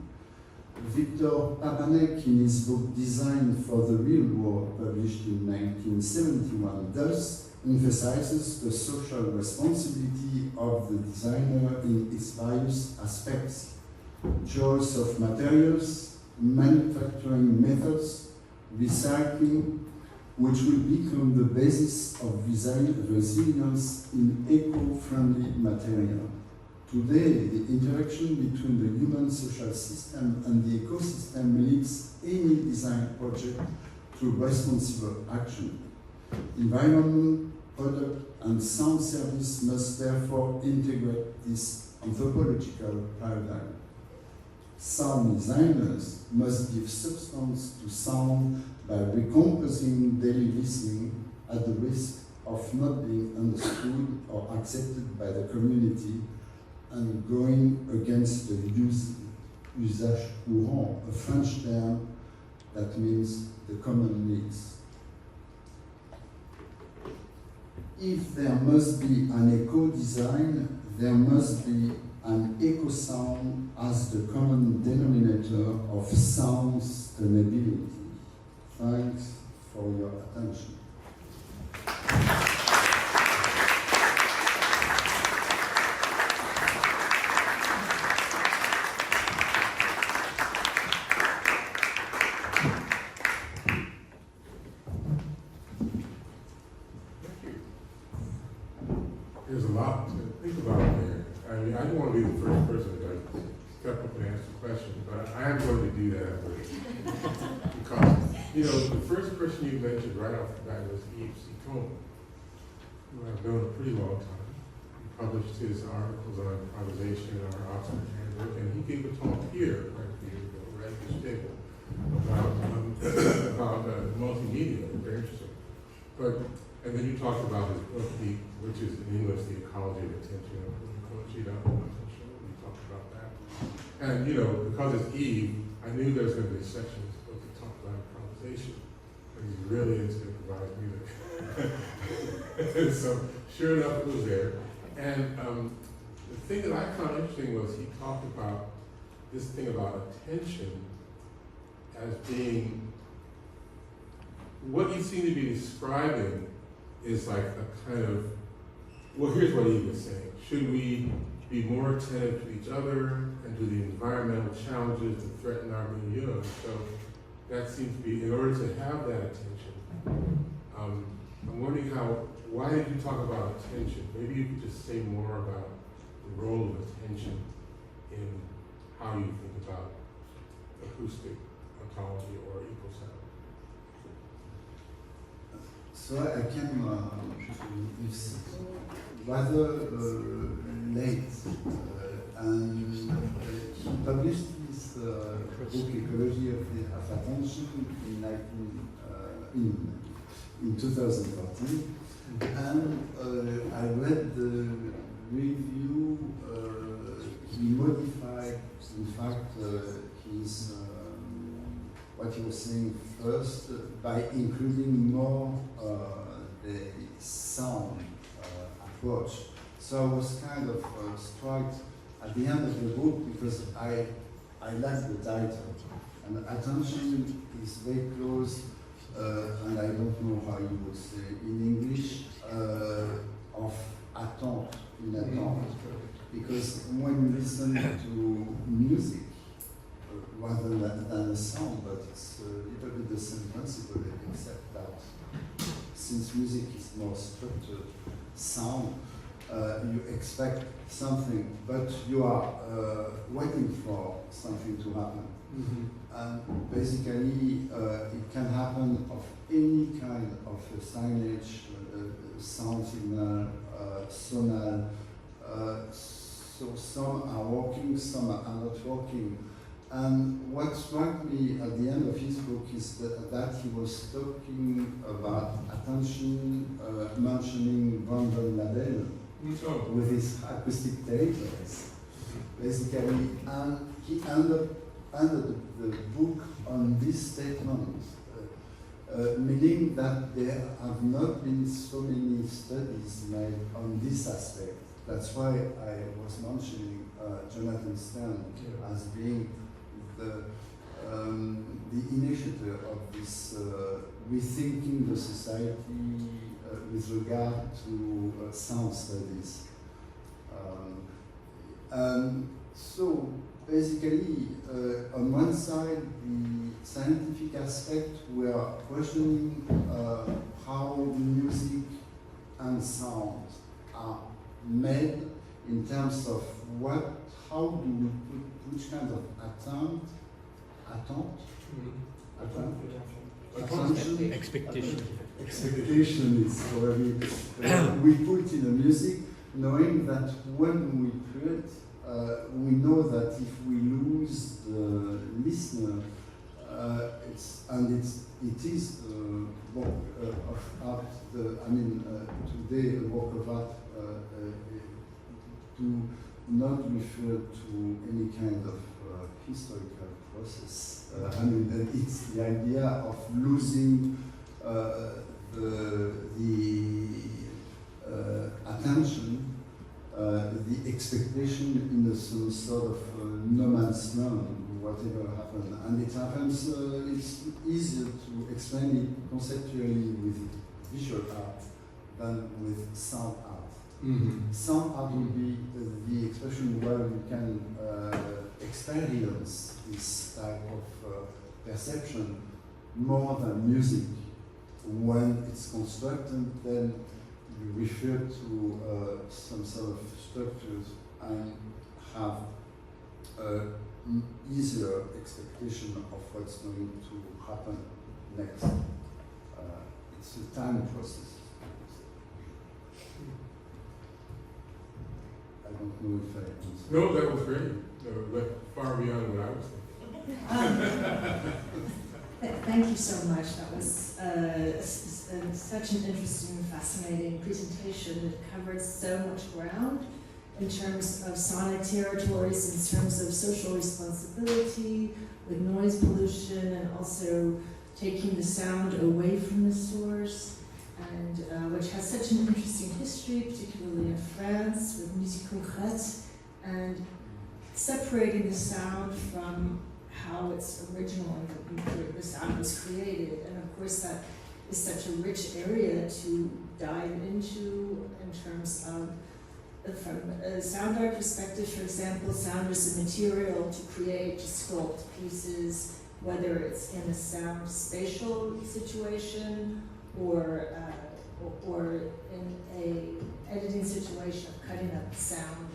Victor Papanek, in his book Design for the Real World, published in 1971, thus emphasizes the social responsibility of the designer in its various aspects. choice of materials, manufacturing methods, recycling, which will become the basis of resilience in eco-friendly material. Today, the interaction between the human social system and the ecosystem leads any design project to responsible action. Environment, product, and sound service must therefore integrate this anthropological paradigm. Sound designers must give substance to sound by recomposing daily listening at the risk of not being understood or accepted by the community and going against the usage courant, a French term that means the common needs. If there must be an eco-design, there must be an Ecosound as the common denominator of sound sustainability. Thanks for your attention. There's a lot to think about there. I mean, I don't want to be the first person to step up and ask a question, but I am going to do that because, you know, the first person you mentioned right off the bat was Yves Citon, who I've known a pretty long time. He published his articles on improvisation in our Oxford Handbook, and he gave a talk here quite a few years ago, right at this table, about multimedia. Very interesting. And then you talked about his book, which is in English, The Ecology of Attention. You talked about that. And, you know, because it's Eve, I knew there was going to be a section in this book that talked about improvisation. And he's really into improvised music. And so, sure enough, it was there. And the thing that I found interesting was he talked about this thing about attention as being, what you seem to be describing is like a kind of, well, here's what he was saying. Should we be more attentive to each other and to the environmental challenges that threaten our milieu? So that seems to be, in order to have that attention, I'm wondering why did you talk about attention? Maybe you could just say more about the role of attention in how you think about acoustic ontology or Ecosound. So I came it's rather late, and he published this book, Ecology of Attention, in 2014, and I read the review. He modified, in fact, his what he was saying first by including more the sound approach. So I was kind of struck at the end of the book because I liked the title. And attention is very close, and I don't know how you would say in English, of attente, in attente. Because when you listen to music, rather than a sound, but it's a little bit the same principle, except that since music is more structured sound, you expect something, but you are waiting for something to happen. Mm-hmm. And basically, it can happen of any kind of signage, sound signal, sonal. So some are working, some are not working. And what struck me at the end of his book is that he was talking about attention, mentioning Brandon Labelle with his acoustic tapes, basically. And he ended the book on this statement, meaning that there have not been so many studies made on this aspect. That's why I was mentioning Jonathan Stern as being the initiator of this rethinking the society with regard to sound studies. So basically, on one side, the scientific aspect, we are questioning how music and sound are made in terms of how do we put which kind of attention, expectation is probably we put in the music, knowing that when we create, we know that if we lose the listener, it is a work of art. Today a work of art to not refer to any kind of historical process. It's the idea of losing the attention, the expectation in some sort of no man's land, whatever happened. And it happens, it's easier to explain it conceptually with visual art than with sound art. Mm-hmm. Sound art will be the expression where we can experience this type of perception more than music. When it's constructed, then you refer to some sort of structures and have an easier expectation of what's going to happen next. It's a time process. I don't know if I answered. No, that was great. That went far beyond what I was thinking. Thank you so much. That was such an interesting, fascinating presentation that covered so much ground in terms of sonic territories, in terms of social responsibility, with noise pollution, and also taking the sound away from the source, and which has such an interesting history, particularly in France, with musique concrète, and separating the sound from how it's originally the sound was created. And of course that is such a rich area to dive into in terms of, from a sound art perspective, for example, sound is a material to create, to sculpt pieces, whether it's in a sound spatial situation or in a editing situation of cutting up sound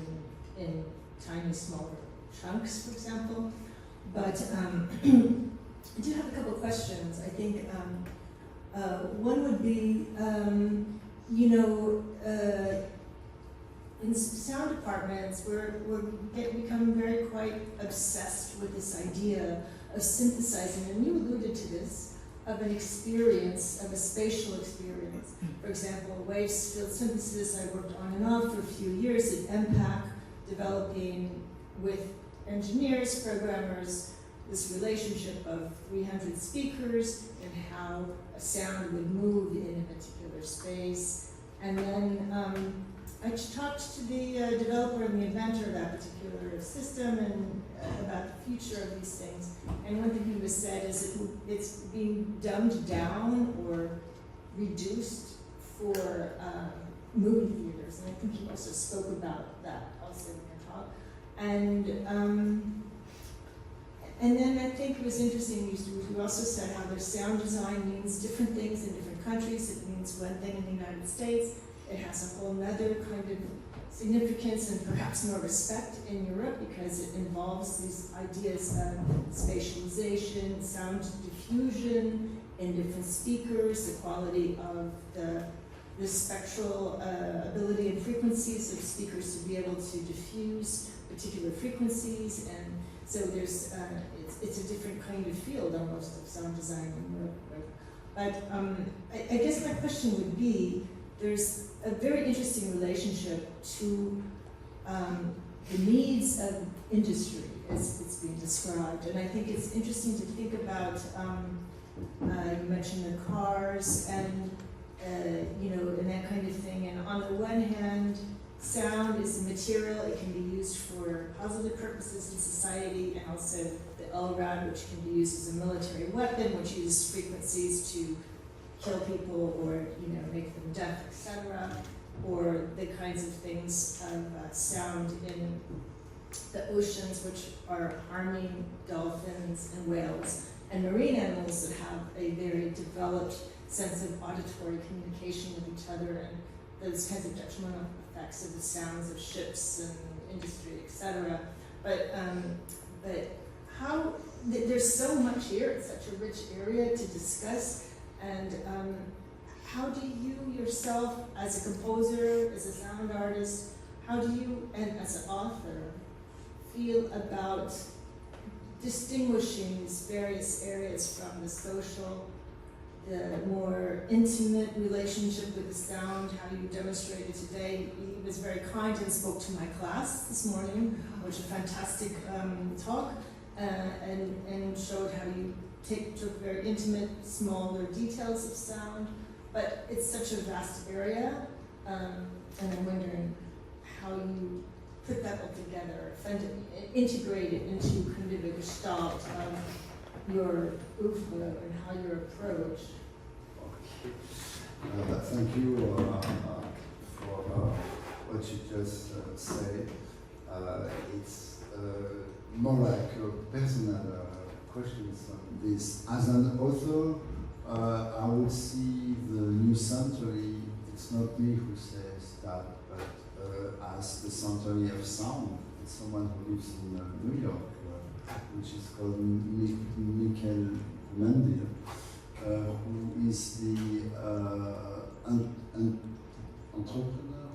in tiny, small chunks, for example. But I do have a couple of questions. I think one would be, in sound departments, we're becoming very quite obsessed with this idea of synthesizing, and you alluded to this, of an experience, of a spatial experience. For example, wave field synthesis I worked on and off for a few years at MPAC, developing with engineers, programmers, this relationship of 300 speakers and how a sound would move in a particular space. And then I talked to the developer and the inventor of that particular system and about the future of these things. And one thing he was said is it's being dumbed down or reduced for movie theaters. And I think he also spoke about that also in your talk. And then I think it was interesting, you also said how their sound design means different things in different countries. It means one thing in the United States. It has a whole other kind of significance and perhaps more respect in Europe because it involves these ideas of spatialization, sound diffusion in different speakers, the quality of the spectral ability and frequencies of speakers to be able to diffuse particular frequencies, and so there's it's a different kind of field almost of sound design in Europe. But I guess my question would be, there's a very interesting relationship to the needs of industry as it's being described, and I think it's interesting to think about. You mentioned the cars and and that kind of thing. And on the one hand, sound is a material; it can be used for positive purposes in society, and also the LRAD, which can be used as a military weapon, which uses frequencies to kill people or make them deaf, etc. Or the kinds of things of sound in the oceans, which are harming dolphins and whales, and marine animals that have a very developed sense of auditory communication with each other, and those kinds of detrimental effects of the sounds of ships and industry, etc. But how there's so much here. It's such a rich area to discuss, and how do you yourself, as a composer, as a sound artist, how do you, and as an author, feel about distinguishing these various areas from the social, the more intimate relationship with the sound, how you demonstrated today? He was very kind and spoke to my class this morning, which was a fantastic talk, and showed how you took very intimate, smaller details of sound. But it's such a vast area, and I'm wondering how you put that all together, integrate it into kind of a gestalt of your oeuvre and how your approach. Okay. Thank you for what you just said. It's more like a personal questions on this. As an author, I would see the new century. It's not me who says that, but as the century of sound, it's someone who lives in New York, which is called Michael Mendel, who is the entrepreneur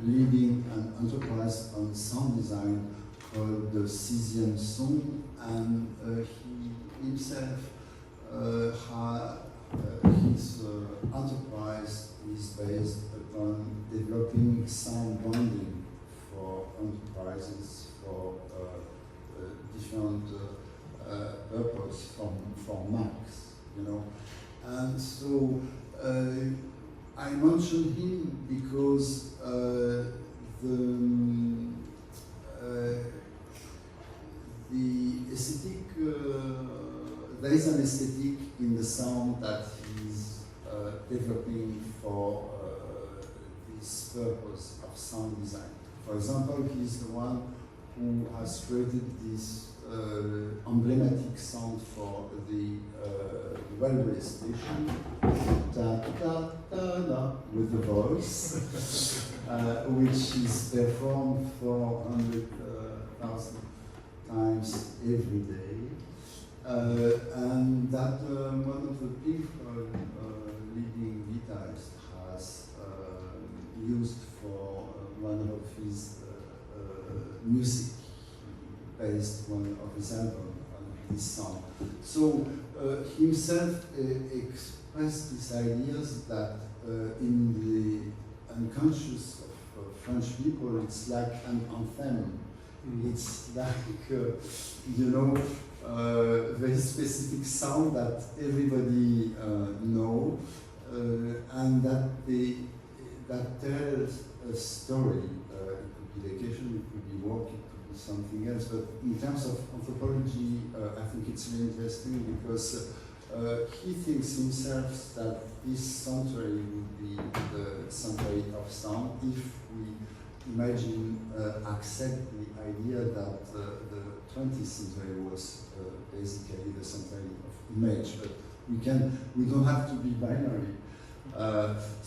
leading an enterprise on sound design called the Cesium Song, and he himself his enterprise is based upon developing sound bonding for enterprises for different purpose for Macs, you know. And so I mentioned him because the aesthetic, there is an aesthetic in the sound that he's developing for this purpose of sound design. For example, he's the one who has created this emblematic sound for the railway station, da da da da, with the voice, which is performed 400,000 times every day. And that one of the people leading guitarists has used for one of his music. He based one of his albums on this song. So himself expressed these ideas that in the unconscious of French people, it's like an anthem. It's like, you know, very specific sound that everybody know, and that tells a story. It could be vacation, it could be work, it could be something else. But in terms of anthropology, I think it's really interesting because he thinks himself that this century would be the century of sound if we imagine, accept the idea that the 20th century was basically the century of image, but we don't have to be binary.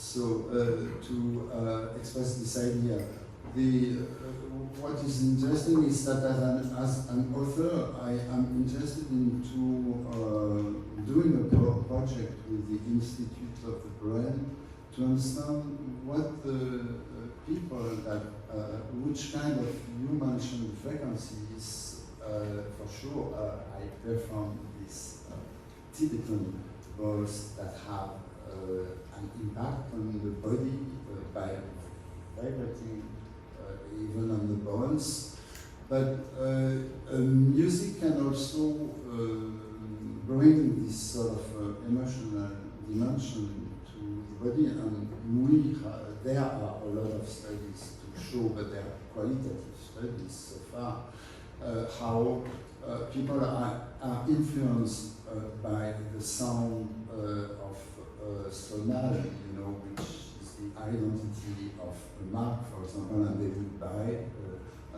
To express this idea, what is interesting is that as an author, I am interested into doing a project with the Institute of the Brain to understand what the people that, which kind of, you mentioned frequencies, for sure, I perform this Tibetan voice that have an impact on the body by vibrating even on the bones. But music can also bring this sort of emotional dimension to the body, and there are a lot of studies to show, but they are qualitative studies so far, how people are influenced by the sound of sonage, you know, which is the identity of a mark, for example, and they would buy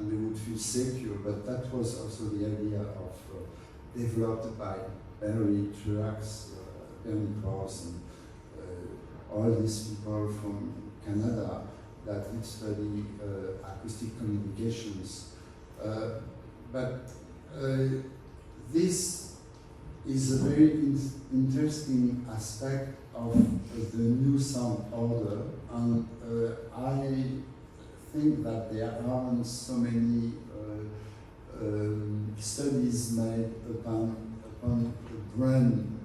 and they would feel secure. But that was also the idea of developed by Barry Truax, Bernie Krause, and all these people from Canada that did study acoustic communications. But this is a very interesting aspect of the new sound order, and I think that there aren't so many studies made upon the brain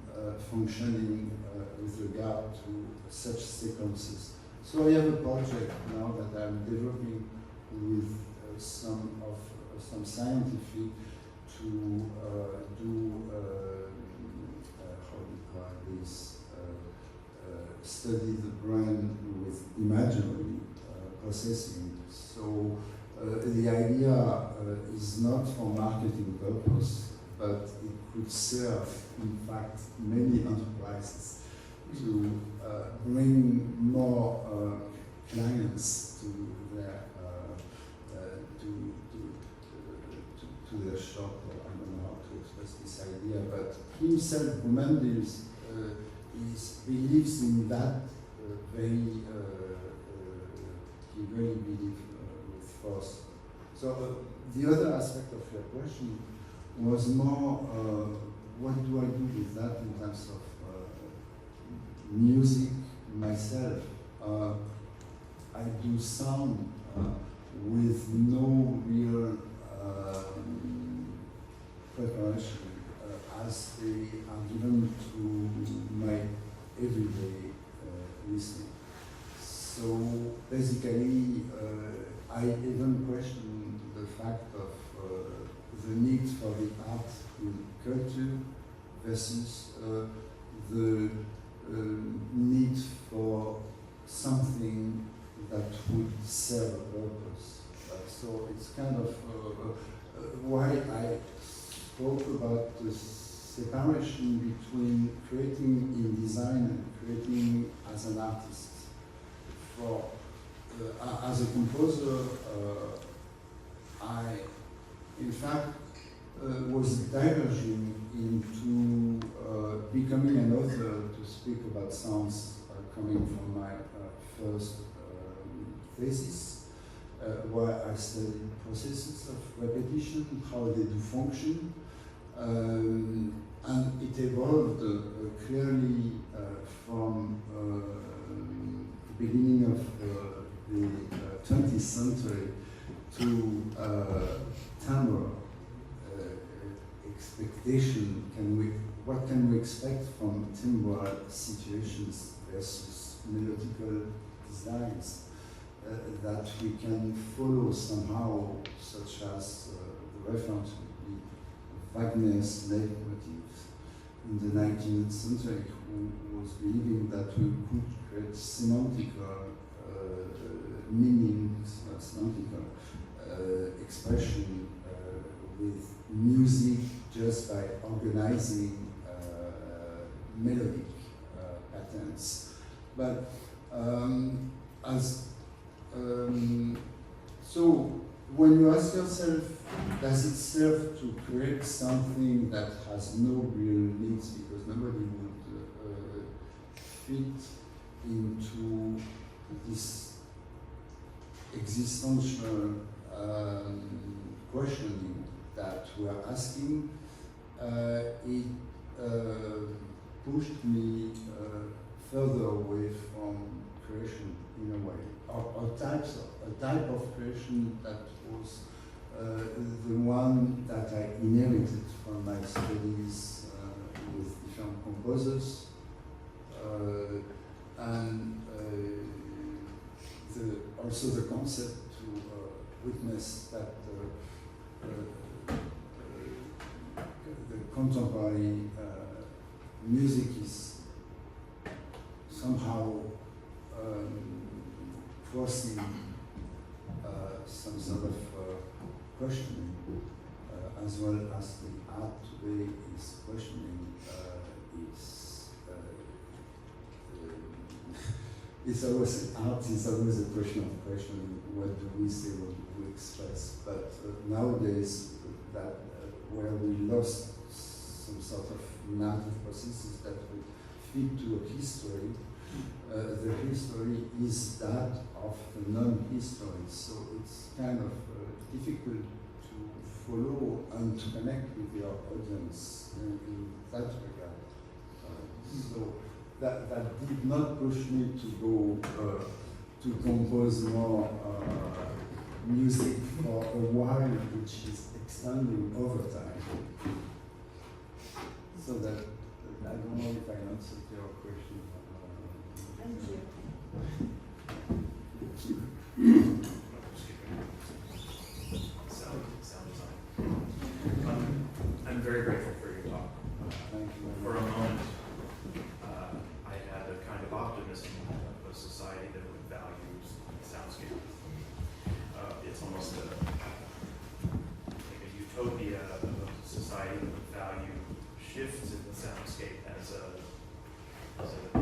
functioning with regard to such sequences. So I have a project now that I'm developing with some scientific to do how do you call this, study the brain with imagery processing. So the idea is not for marketing purpose, but it could serve, in fact, many enterprises to bring more clients to their to their shop. I don't know how to express this idea, but himself, Boumendils, believes in that very. He really believes with force. So the other aspect of your question was more, what do I do with that in terms of music myself? I do sound with no real preparation as they are given to my everyday listening. So basically, I even question the fact of the need for the art in culture versus the need for something that would serve a purpose. So it's kind of why I spoke about the separation between creating in design and creating as an artist. For as a composer, I, in fact, was diverging into becoming an author to speak about sounds coming from my first thesis, where I studied processes of repetition, how they do function, and it evolved clearly from beginning of the 20th century to timbre expectation. What can we expect from timbre situations versus melodical designs that we can follow somehow, such as the reference would be Wagner's leitmotifs in the 19th century, who was believing that we could create semantical meanings, semantical expression with music just by organizing melodic patterns. But so when you ask yourself, does it serve to create something that has no real needs, because nobody would fit into this existential questioning that we are asking, it pushed me further away from creation in a way, or a type of creation that was the one that I inherited from my studies with different composers, and also the concept to witness that the contemporary music is somehow forcing some sort of questioning, as well as the art today is questioning its it's always art is always a question of question. What do we say? What do we express? But nowadays, that where we lost some sort of narrative processes that would fit to a history, the history is that of the non-history. So it's kind of difficult to follow and to connect with your audience in that regard. So that did not push me to go to compose more music for a while, which is extending over time. So that I don't know if I answered your question. Thank you. Sound design. I'm very grateful for your talk. Thank you. For a moment, I had a kind of optimism of a society that would value soundscape. It's almost like a utopia of a society that would value shifts in the soundscape as a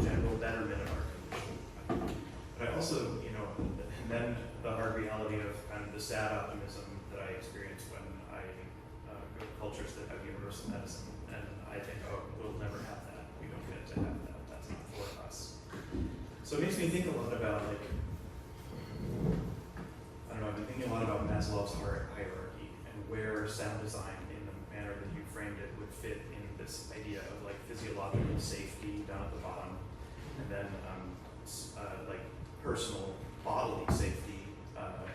general betterment of our condition. But I also, and then the hard reality of kind of the sad optimism that I experience when I go to cultures that have universal medicine, and I think, oh, we'll never have that. We don't get to have that. That's not for us. So it makes me think a lot about, like, I don't know, I've been thinking a lot about Maslow's hierarchy and where sound design, in the manner that you framed it, would fit in this idea of like physiological safety down at the bottom, and then like personal bodily safety up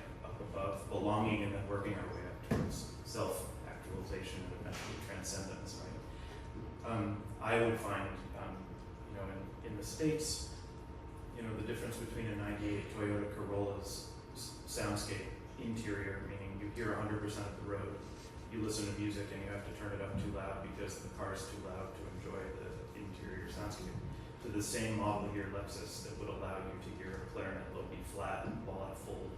above, belonging, and then working our way up towards self-actualization and eventually transcendence, right? I would find, in the States, the difference between a 98 Toyota Corolla's soundscape interior, meaning you hear 100% of the road, you listen to music and you have to turn it up too loud because the car's too loud to enjoy the interior soundscape, to the same model here, Lexus, that would allow you to hear a clarinet low B flat while at full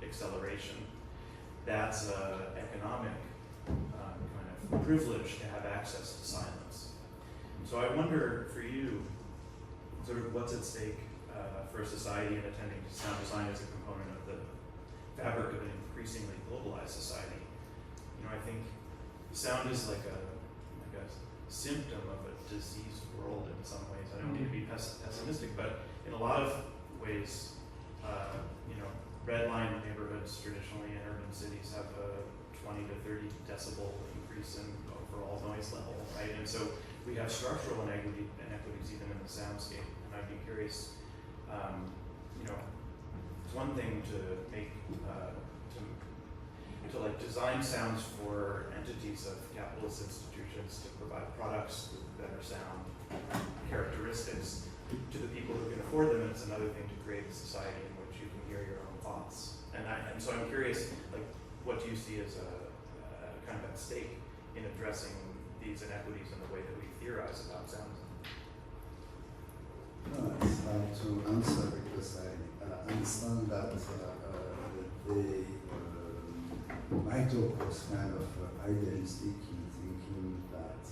acceleration. That's an economic kind of privilege to have access to silence. So I wonder for you, sort of what's at stake for a society and attending to sound design as a component of the fabric of an increasingly globalized society. I think sound is like a symptom of a diseased world in some ways. I don't mean to be pessimistic, but in a lot of ways, red line neighborhoods traditionally in urban cities have a 20 to 30 decibel increase in overall noise level, right? And so we have structural inequities even in the soundscape. And I'd be curious, it's one thing to make, to like design sounds for entities of capitalist institutions to provide products with better sound characteristics to the people who can afford them, and it's another thing to create a society in which you can hear your own thoughts. And so I'm curious, like, what do you see as a kind of at stake in addressing these inequities in the way that we theorize about sound? It's hard to answer because I understand that my talk was kind of idealistic in thinking that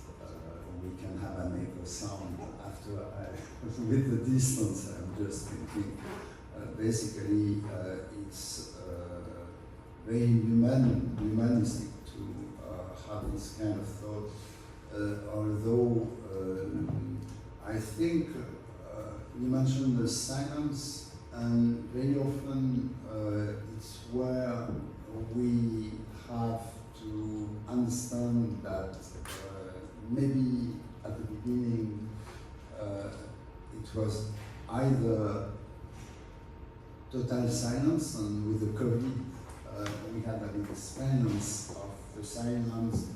we can have an Ecosound. After with the distance, I'm just thinking basically it's very humanistic to have this kind of thought. Although I think you mentioned the silence, and very often it's where we have to understand that maybe at the beginning it was either total silence, and with the COVID we had an experience of the silence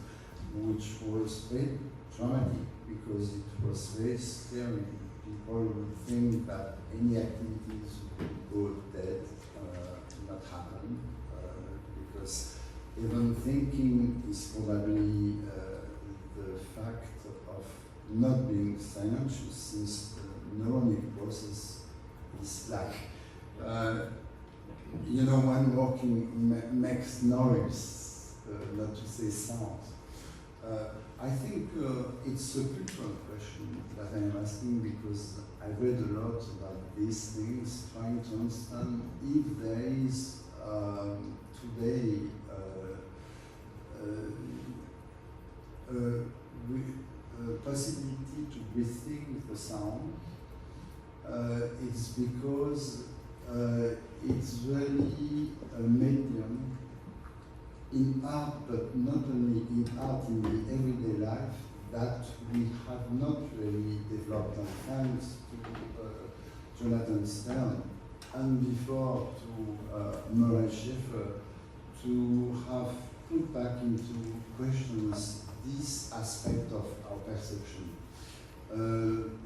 which was very dramatic because it was very scary. People would think that any activities would go dead, not happen, because even thinking is probably the fact of not being silent, since the neuronic process is like, when walking makes noise, not to say sound. I think it's a cultural question that I am asking because I read a lot about these things, trying to understand if there is today possibility to rethink the sound. It's because it's really a medium in art, but not only in art, in the everyday life, that we have not really developed. And thanks to Jonathan Stern, and before to Murray Schafer, to have put back into questions this aspect of our perception.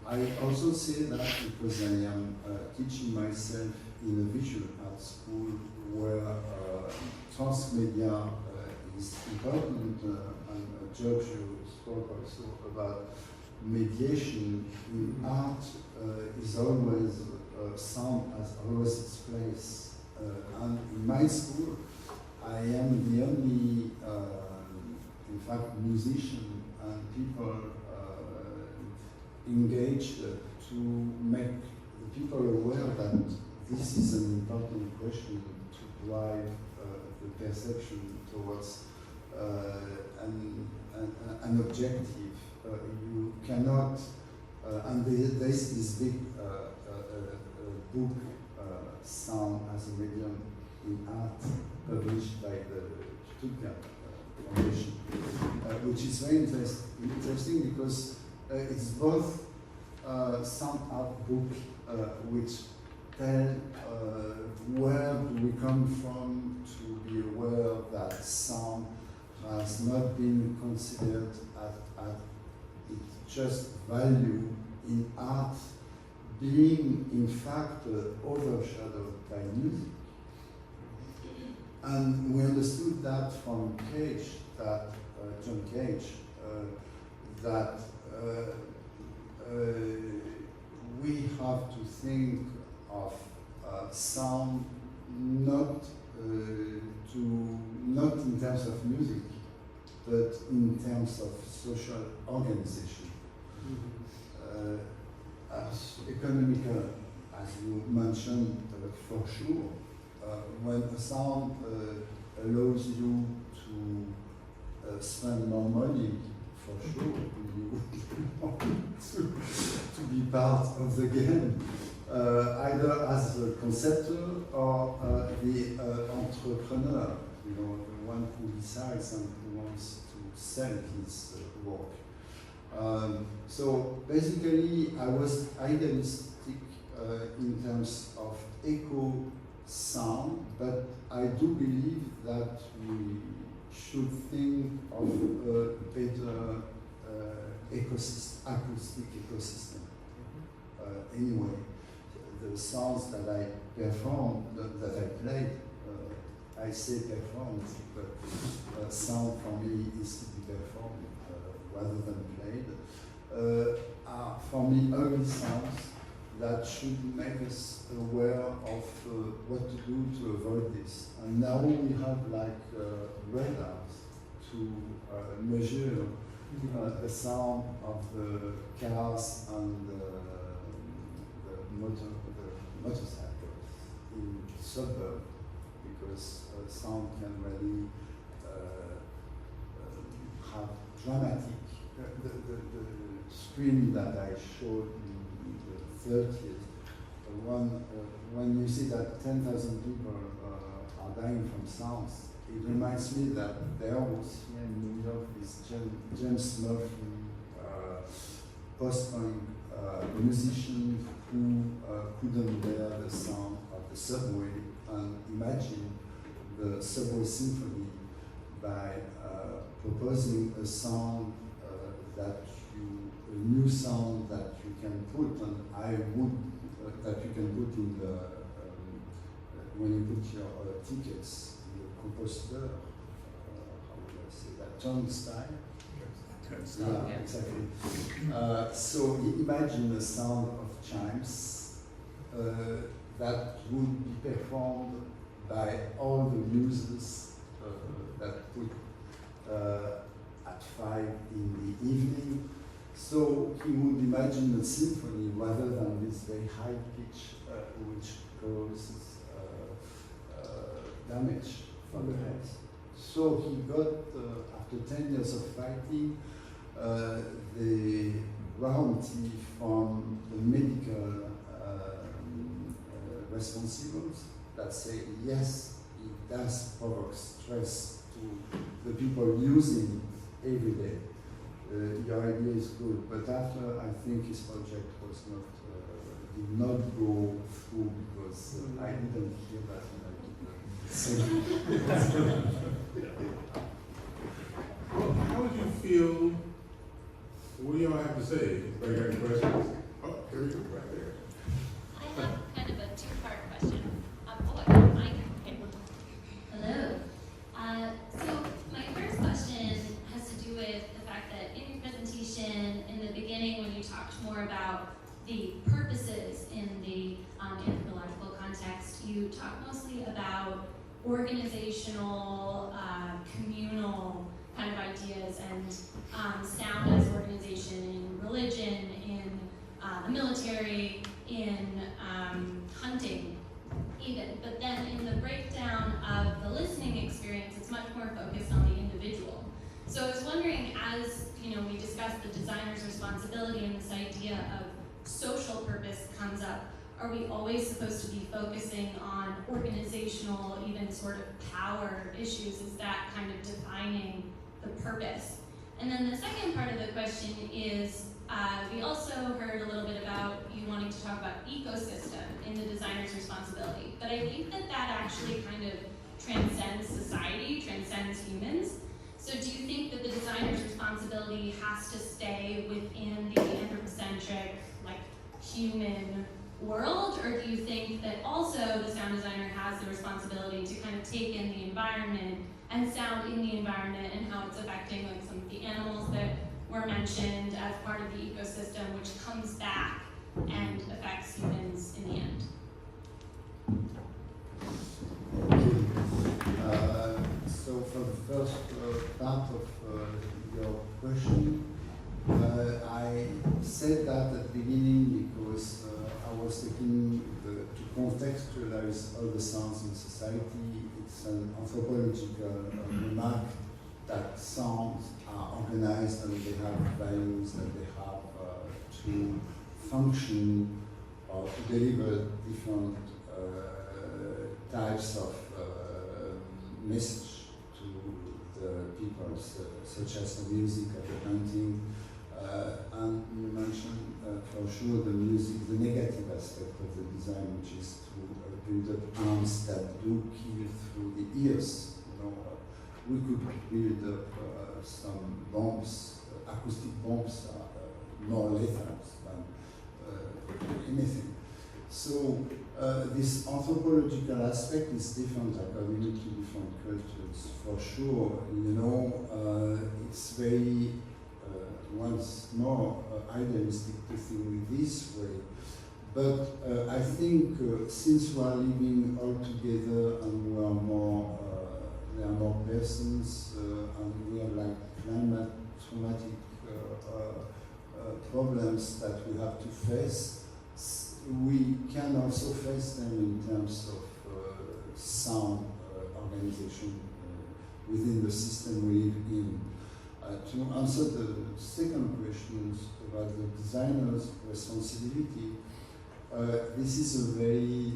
I also say that because I am teaching myself in a visual art school where transmedia is important, and George spoke also about mediation in art is always, sound has always its place. And in my school, I am the only, in fact, musician and people engaged to make the people aware that this is an important question to drive the perception towards an objective. You cannot, and there is this big book, Sound as a Medium in Art, published by the Stuttgart Foundation, which is very interesting because it's both sound art book which tell where do we come from to be aware that sound has not been considered at its just value in art, being in fact overshadowed by music. And we understood that from Cage, that John Cage, that we have to think of sound not in terms of music, but in terms of social organization. As economical, as you mentioned, for sure, when a sound allows you to spend more money, for sure, you want to be part of the game, either as a conceptor or the entrepreneur, the one who decides and who wants to sell his work. So basically, I was idealistic in terms of echo sound, but I do believe that we should think of a better acoustic ecosystem. Anyway, the sounds that I performed, that I played, I say performed, but sound for me is to be performed rather than played, are for me early sounds that should make us aware of what to do to avoid this. And now we have like radars to measure the sound of the cars and the motorcycles in suburb, because sound can really have dramatic. The screen that I showed in the 30th, when you see that 10,000 people are dying from sounds, it reminds me that there was here in New York this James Murphy post-punk musician who couldn't bear the sound of the subway and imagined the subway symphony by proposing a sound a new sound that you can put, and that you can put in the when you put your tickets in the compositeur, how would I say that, turnstile? Yeah, exactly. So imagine a sound of chimes that would be performed by all the muses that put at 5 in the evening. So he would imagine a symphony rather than this very high pitch which causes damage for the health. So he got, after 10 years of fighting, the warranty from the medical responsibles that say, yes, it does provoke stress to the people using every day. Your idea is good, but after I think his project was not, did not go through because I didn't hear that and I did not. Well, how would you feel? What do y'all have to say? Anybody got any questions? Oh, here we go, right there. I have kind of a two-part question. Oh, I got a mic. Okay. Hello. So my first question has to do with the fact that in your presentation, in the beginning, when you talked more about the purposes in the anthropological context, you talked mostly about organizational, communal kind of ideas and sound as organization in religion, in the military, in hunting even. But then in the breakdown of the listening experience, it's much more focused on the individual. So I was wondering, as we discussed the designer's responsibility and this idea of social purpose comes up, are we always supposed to be focusing on organizational, even sort of power issues? Is that kind of defining the purpose? And then the second part of the question is, we also heard a little bit about you wanting to talk about ecosystem in the designer's responsibility, but I think that actually kind of transcends society, transcends humans. So do you think that the designer's responsibility has to stay within the anthropocentric, like, human world, or do you think that also the sound designer has the responsibility to kind of take in the environment and sound in the environment and how it's affecting like some of the animals that were mentioned as part of the ecosystem, which comes back and affects humans in the end? So for the first part of your question, I said that at the beginning because I was taking to contextualize all the sounds in society. It's an anthropological remark that sounds are organized and they have values that they have to function or to deliver different types of message to the people, such as the music or the painting. And you mentioned for sure the music, the negative aspect of the design, which is to build up amps that do kill through the ears. We could build up some bombs, acoustic bombs are more lethal than anything. So this anthropological aspect is different according to different cultures, for sure. It's very once more idealistic to think this way. But I think since we are living all together and we are more, there are more persons and we have like climate traumatic problems that we have to face, we can also face them in terms of sound organization within the system we live in. To answer the second question about the designer's responsibility, this is a very,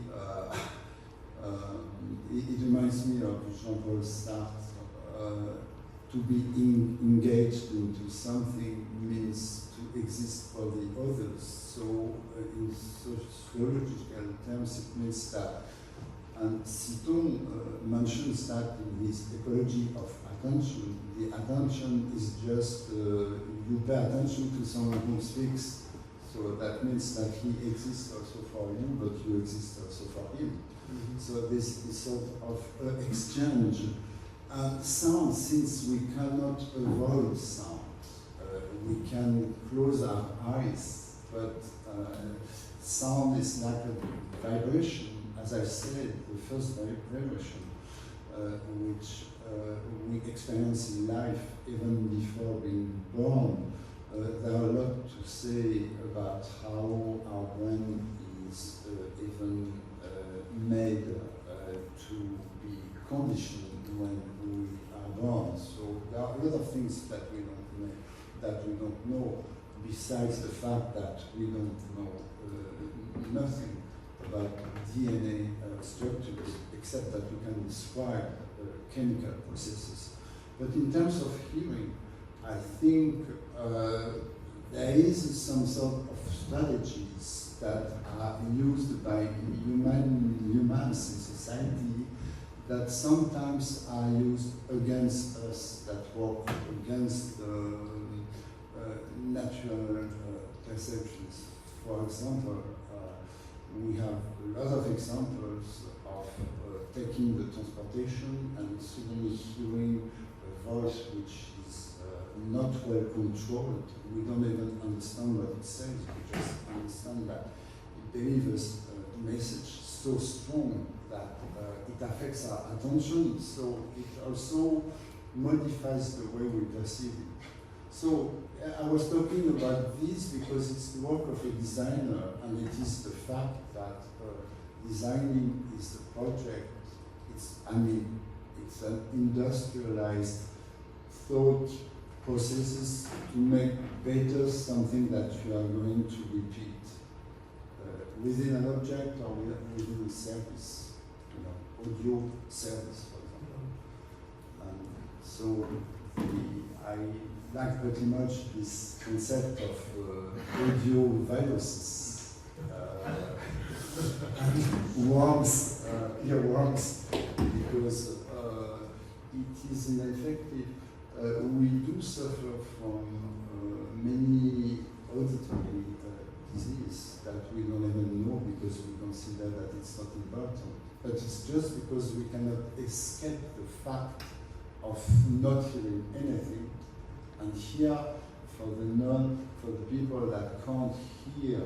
it reminds me of Jean-Paul Sartre. To be engaged into something means to exist for the others. So in sociological terms it means that, and Citon mentions that in his ecology of attention. The attention is just, you pay attention to someone who speaks, so that means that he exists also for you, but you exist also for him. Mm-hmm. So this is sort of exchange. Sound, since we cannot avoid sound, we can close our eyes, but sound is like a vibration, as I said, the first vibration, which we experience in life even before being born. There are a lot to say about how our brain is even made to be conditioned when we are born. So there are a lot of things that we don't know, besides the fact that we don't know nothing about DNA structures, except that we can describe chemical processes. But in terms of hearing, I think there is some sort of strategies that are used by humans in society that sometimes are used against us, that work against natural perceptions. For example, we have a lot of examples of taking the transportation and suddenly hearing a voice which is not well controlled. We don't even understand what it says, we just understand that it delivers a message so strong that it affects our attention, so it also modifies the way we perceive it. So I was talking about this because it's the work of a designer, and it is the fact that designing is a project. It's an industrialized thought processes to make better something that you are going to repeat within an object or within a service, audio service, for example. And so I like pretty much this concept of audio viruses, worms, earworms, because it is ineffective. We do suffer from many auditory disease that we don't even know because we consider that it's not important. But it's just because we cannot escape the fact of not hearing anything. And here, for the people that can't hear,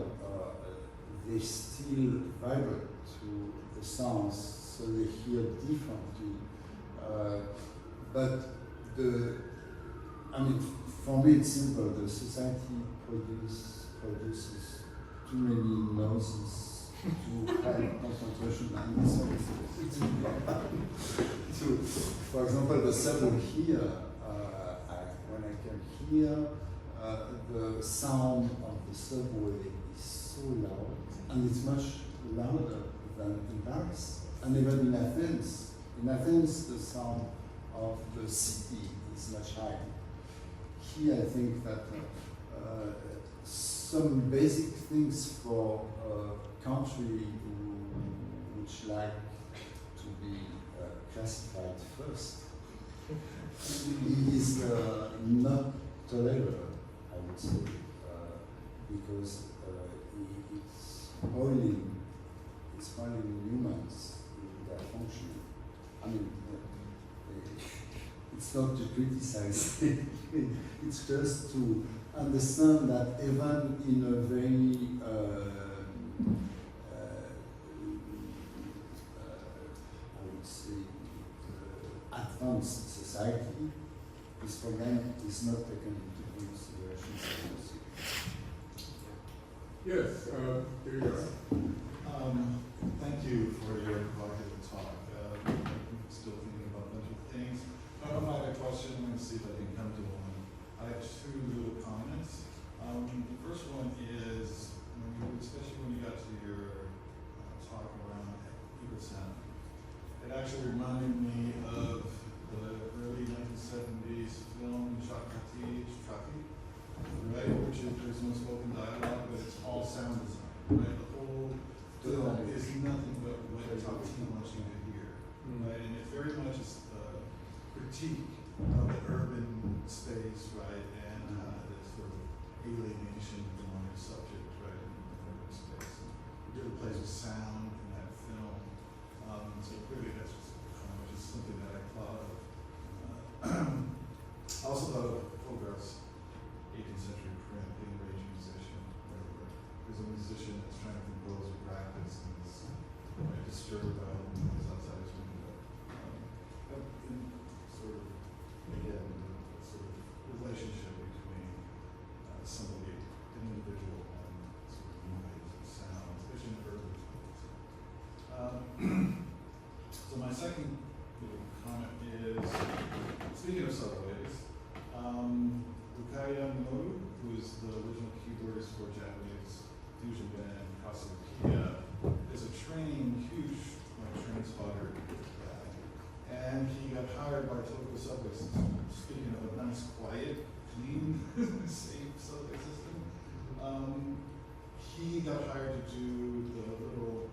they still vibrate to the sounds, so they hear differently. But for me it's simple. The society produces too many noises to high concentration, and this one is so, for example, the subway here, when I can hear the sound of the subway is so loud, and it's much louder than in Paris, and even in Athens. In Athens, the sound of the city is much higher. Here, I think that some basic things for a country which like to be classified first is not tolerable, I would say, because it's spoiling humans in their functioning. It's not to criticize, it's just to understand that even in a very I would say advanced society, this problem is not taken into consideration seriously. Yes, here you go. Thank you for your provocative talk. I'm still thinking about a bunch of things. I have a question. Let me see if I can come to one. I have two little comments. The first one is, especially when you got to your talk around Ecosound, it actually reminded me of the early 1970s film Chakati, right? Which is, there's no spoken dialogue, but it's all sound design, right? The whole film is nothing but what Tati wants you to hear, right? And it very much is a critique of the urban space, right? And the sort of alienation among the subject, right? In the urban space. It really plays with sound in that film. So clearly that's just something that I thought of. I also thought of photographs, 18th century print, being a raging musician, where there's a musician that's trying to compose a practice and is disturbed by all the noise outside his window. fusion band, Cassiopeia, is a huge train spotter guy. And he got hired by Tokyo Subway System. Speaking of a nice, quiet, clean, safe subway system, he got hired to do the little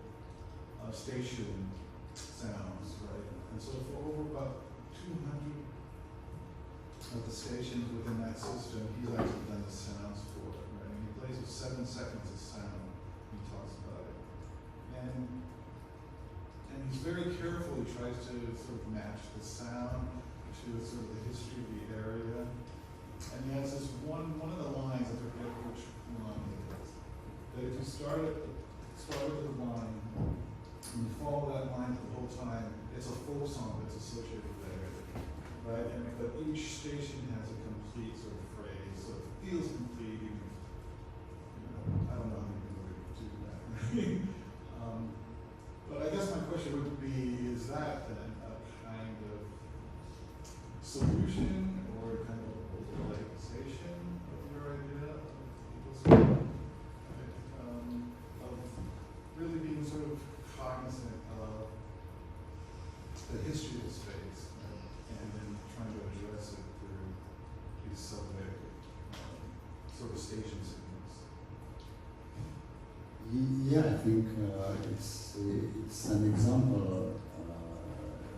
station sounds, right? And so for over about 200 of the stations within that system, he's actually done the sounds for it, right? And he plays with 7 seconds of sound. He talks about it. And he's very careful. He tries to sort of match the sound to sort of the history of the area. And he has this one of the lines, I forget which one it is, that if you start with the line, and you follow that line the whole time, it's a full song that's associated with that area, right? But each station has a complete sort of phrase, so it feels complete, even if, I don't know how many people would do that, right? But I guess my question would be, is that then a kind of solution or kind of localization of your idea of Ecosound? Of really being sort of cognizant of the history of space, right? And then trying to address it through these subway sort of station signals. Yeah, I think it's an example.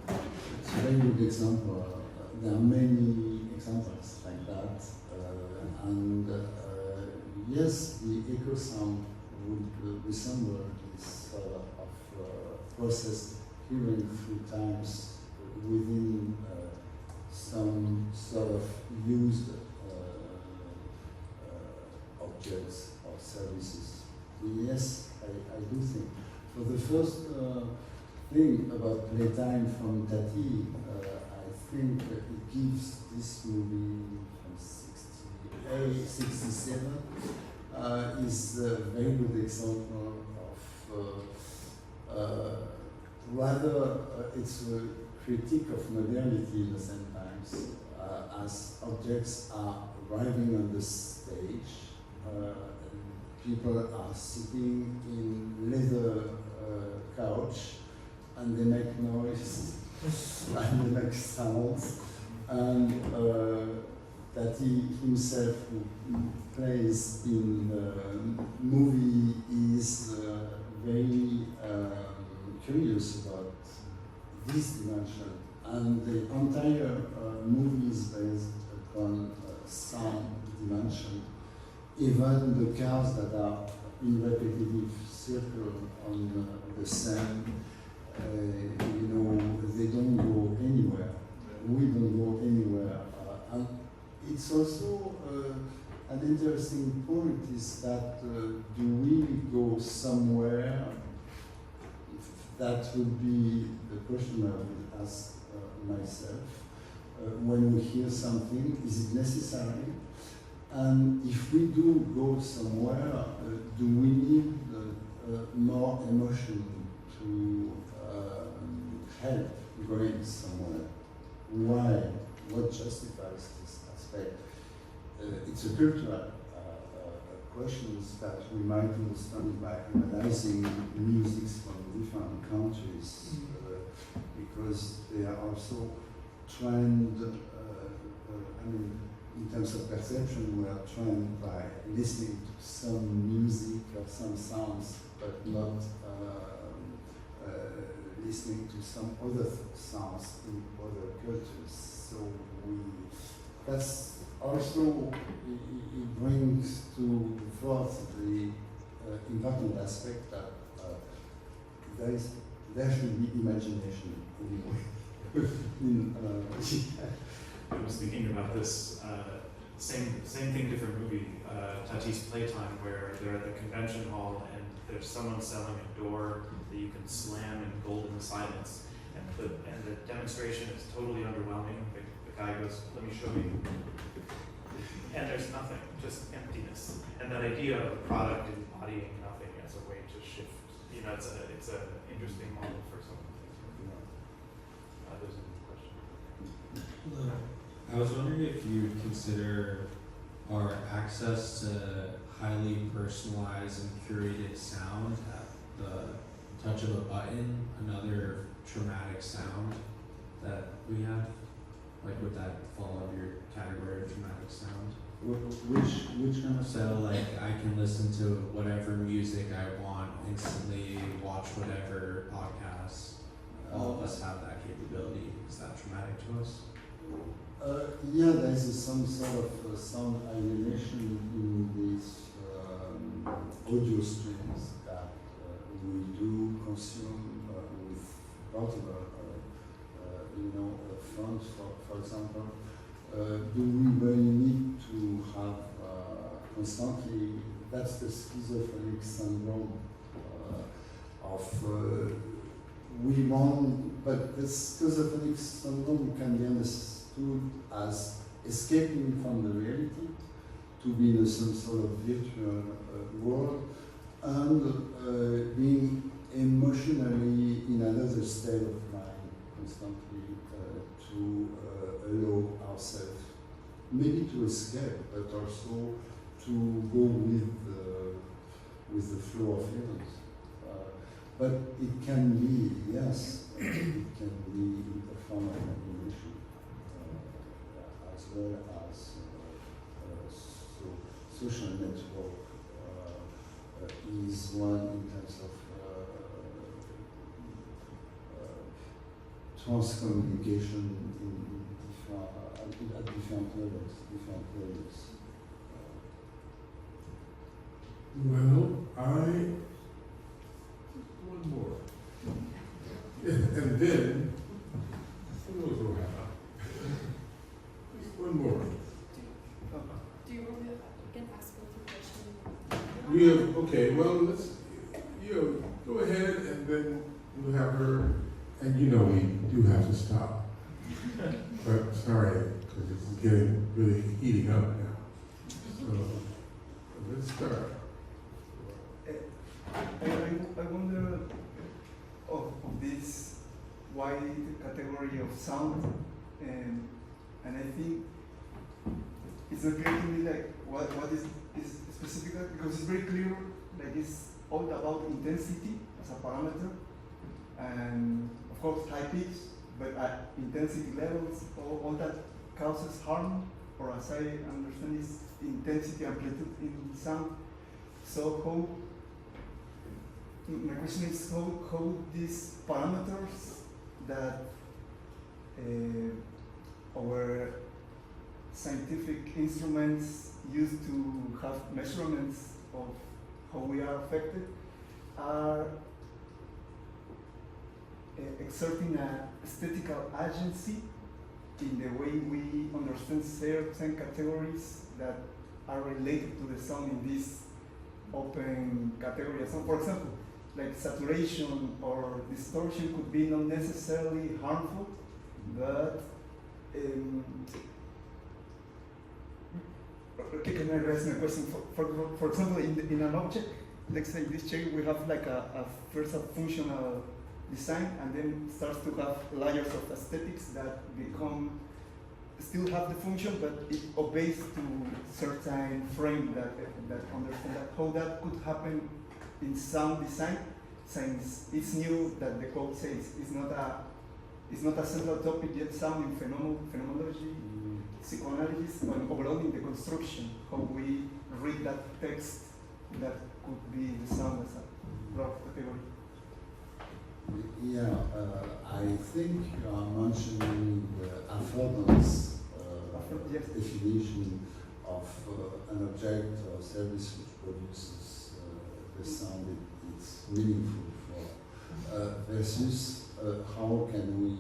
It's a very good example. There are many examples like that, and yes, the Ecosound would resemble this sort of processed hearing through times within some sort of used objects or services. Yes, I do think. For the first thing about Playtime from Tati, I think it gives this movie from 67 is a very good example of rather it's a critique of modernity in the same times, as objects are arriving on the stage. People are sitting in leather couch and they make noise and they make sounds, and Tati himself, who plays in the movie, is very curious about this dimension, and the entire movie is based upon sound dimension. Even the cars that are in repetitive circle on the same, they don't go anywhere. We don't go anywhere. And it's also an interesting point is that do we go somewhere? That would be the question I would ask myself. When we hear something, is it necessary? And if we do go somewhere, do we need more emotion to help going somewhere? Why? What justifies this aspect? It's a cultural question that we might understand by analyzing music from different countries, because they are also trained, in terms of perception, we are trained by listening to some music or some sounds, but not listening to some other sounds in other cultures. So that's also, it brings to forth the important aspect that there should be imagination anyway. I was thinking about this same thing, different movie, Tati's Playtime, where they're at the convention hall and there's someone selling a door that you can slam in golden silence, and the demonstration is totally underwhelming. The guy goes, "Let me show you," and there's nothing, just emptiness. And that idea of a product embodying nothing as a way to shift, it's an interesting model for something. There's a question. Hello. I was wondering if you would consider our access to highly personalized and curated sound at the touch of a button, another traumatic sound that we have? Like, would that fall under your category of traumatic sound? Which kind of So, like, I can listen to whatever music I want instantly, watch whatever podcasts. All of us have that capability. Is that traumatic to us? Yeah, there's some sort of sound alienation in these audio streams that we do consume with whatever, phones, for example. Do we really need to have constantly, that's the schizophrenic syndrome of we want, but the schizophrenic syndrome can be understood as escaping from the reality to be in some sort of virtual world and being emotionally in another state of mind constantly to allow ourselves maybe to escape, but also to go with the flow of feelings. But it can be, yes, it can be a form of manipulation, as well as social network is one in terms of transcommunication at different levels. Well, one more. And then, who knows what will happen? One more. Do you want to ask both your questions? We have, okay, well, let's, go ahead and then we'll have her, and we do have to stop. But sorry, because it's getting really heating up now. So, let's start. I wonder of this wide category of sound, and I think it's not clear to me like what is specific, because it's very clear like it's all about intensity as a parameter, and of course high pitch, but at intensity levels, all that causes harm, or as I understand is intensity amplitude in sound. So my question is how these parameters that our scientific instruments use to have measurements of how we are affected are exerting an aesthetical agency in the way we understand certain categories that are related to the sound in this open category. So, for example, like saturation or distortion could be not necessarily harmful, but okay, can I raise my question? For example, in an object, let's say this chair, we have like first a functional design, and then starts to have layers of aesthetics that still have the function, but it obeys to certain frame that understand that how that could happen in sound design, since it's new that the code says it's not a central topic yet. Sound in phenomenology, psychoanalysis, and overall in the construction, how we read that text that could be the sound as a broad category. Yeah, I think you are mentioning the affordance yes. definition of an object or service which produces the sound it's meaningful for, versus how can we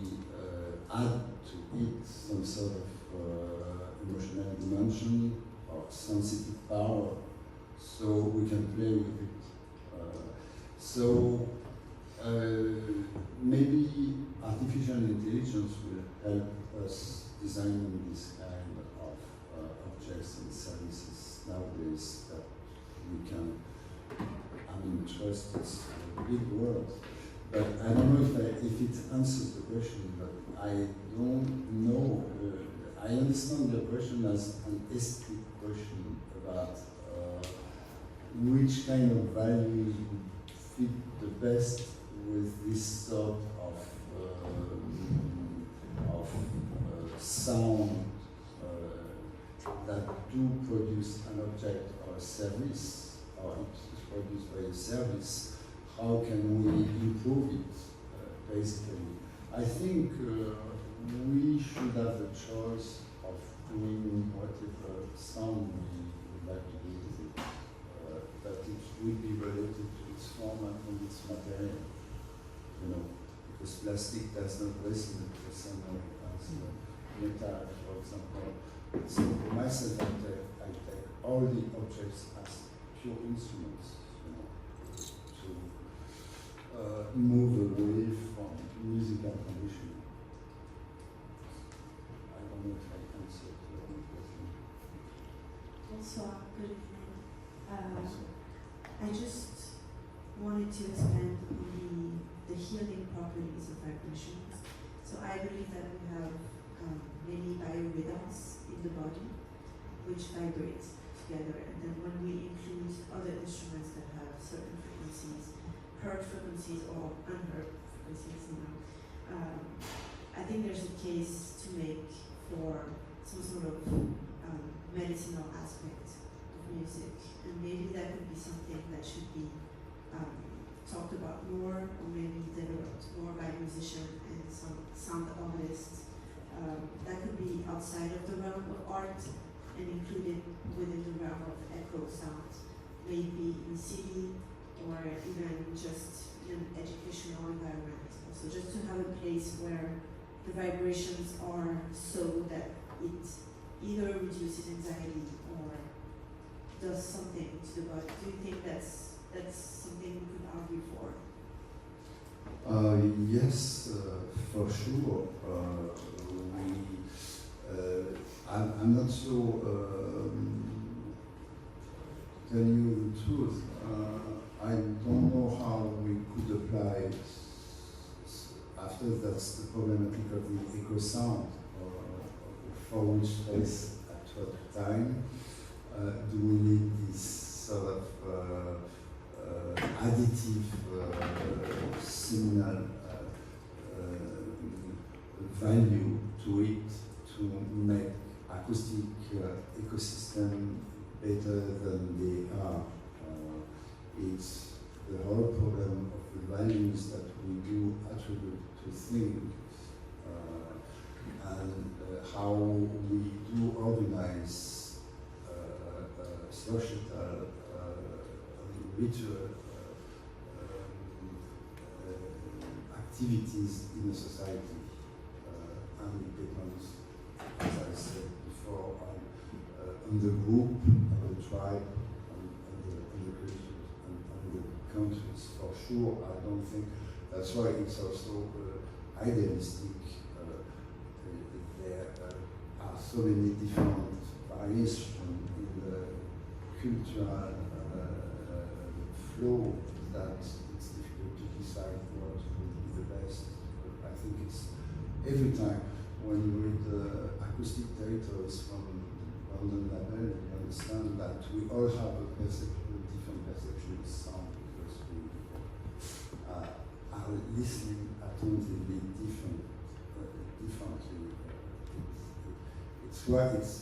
add to it some sort of emotional dimension or sensitive power so we can play with it. So maybe artificial intelligence will help us designing this kind of objects and services nowadays that we can, trust is a big word, but I don't know if it answers the question, but I don't know. I understand the question as an aesthetic question about which kind of values would fit the best with this sort of sound that do produce an object or a service, or it is produced by a service. How can we improve it, basically? I think we should have the choice of doing whatever sound we would like to do with it, but it will be related to its format and its material, you know, because plastic does not resonate the same way as metal, for example. So for myself, I take all the objects as pure instruments, you know, to move away from musical conditioning. I don't know if I answered your question. Bonsoir, good evening. I just wanted to expand on the healing properties of vibrations. So I believe that we have many biorhythms in the body which vibrate together, and then when we include other instruments that have certain frequencies, heard frequencies or unheard frequencies, I think there's a case to make for some sort of medicinal aspect of music, and maybe that could be something that should be talked about more, or maybe developed more by musicians and some sound artists. That could be outside of the realm of art and included within the realm of Ecosound, maybe in city or even just in an educational environment. So just to have a place where the vibrations are so that it either reduces anxiety or does something to the body. Do you think that's something we could argue for? Yes, for sure. I'm not so telling you the truth. I don't know how we could apply it. After that's the problematic of the Ecosound, for which place at what time do we need this sort of additive signal value to it to make acoustic ecosystem better than they are. It's the whole problem of the values that we do attribute to things and how we do organize societal ritual activities in a society, and it depends, as I said before, on the group, on the tribe, on the religion, and on the countries. For sure, I don't think that's why it's also idealistic. There are so many different variations in the cultural flow that it's difficult to decide what would be the best. But I think it's every time when you read the acoustic territories from London label, you understand that we all have a different perception of sound because we are listening attentively differently. It's why it's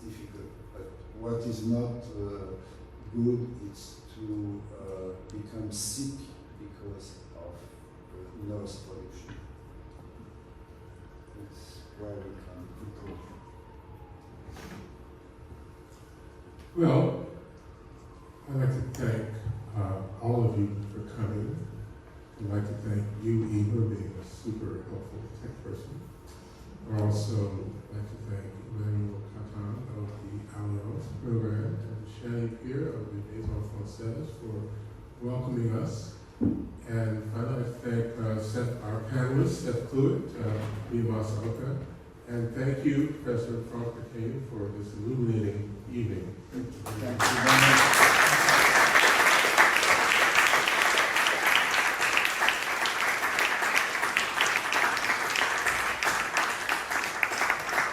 difficult. But what is not good is to become sick because of noise pollution. It's where we can improve. Well, I'd like to thank all of you for coming. I'd like to thank you, Eva, being a super helpful tech person. I'd also like to thank Emmanuel Catan of the Alliance program and Shani Pierre of the Maison Française for welcoming us. And I'd like to thank our panelists, Seth Cluett, Mimas Alka, and thank you, Professor Frank McCain, for this illuminating evening. Thank you very much.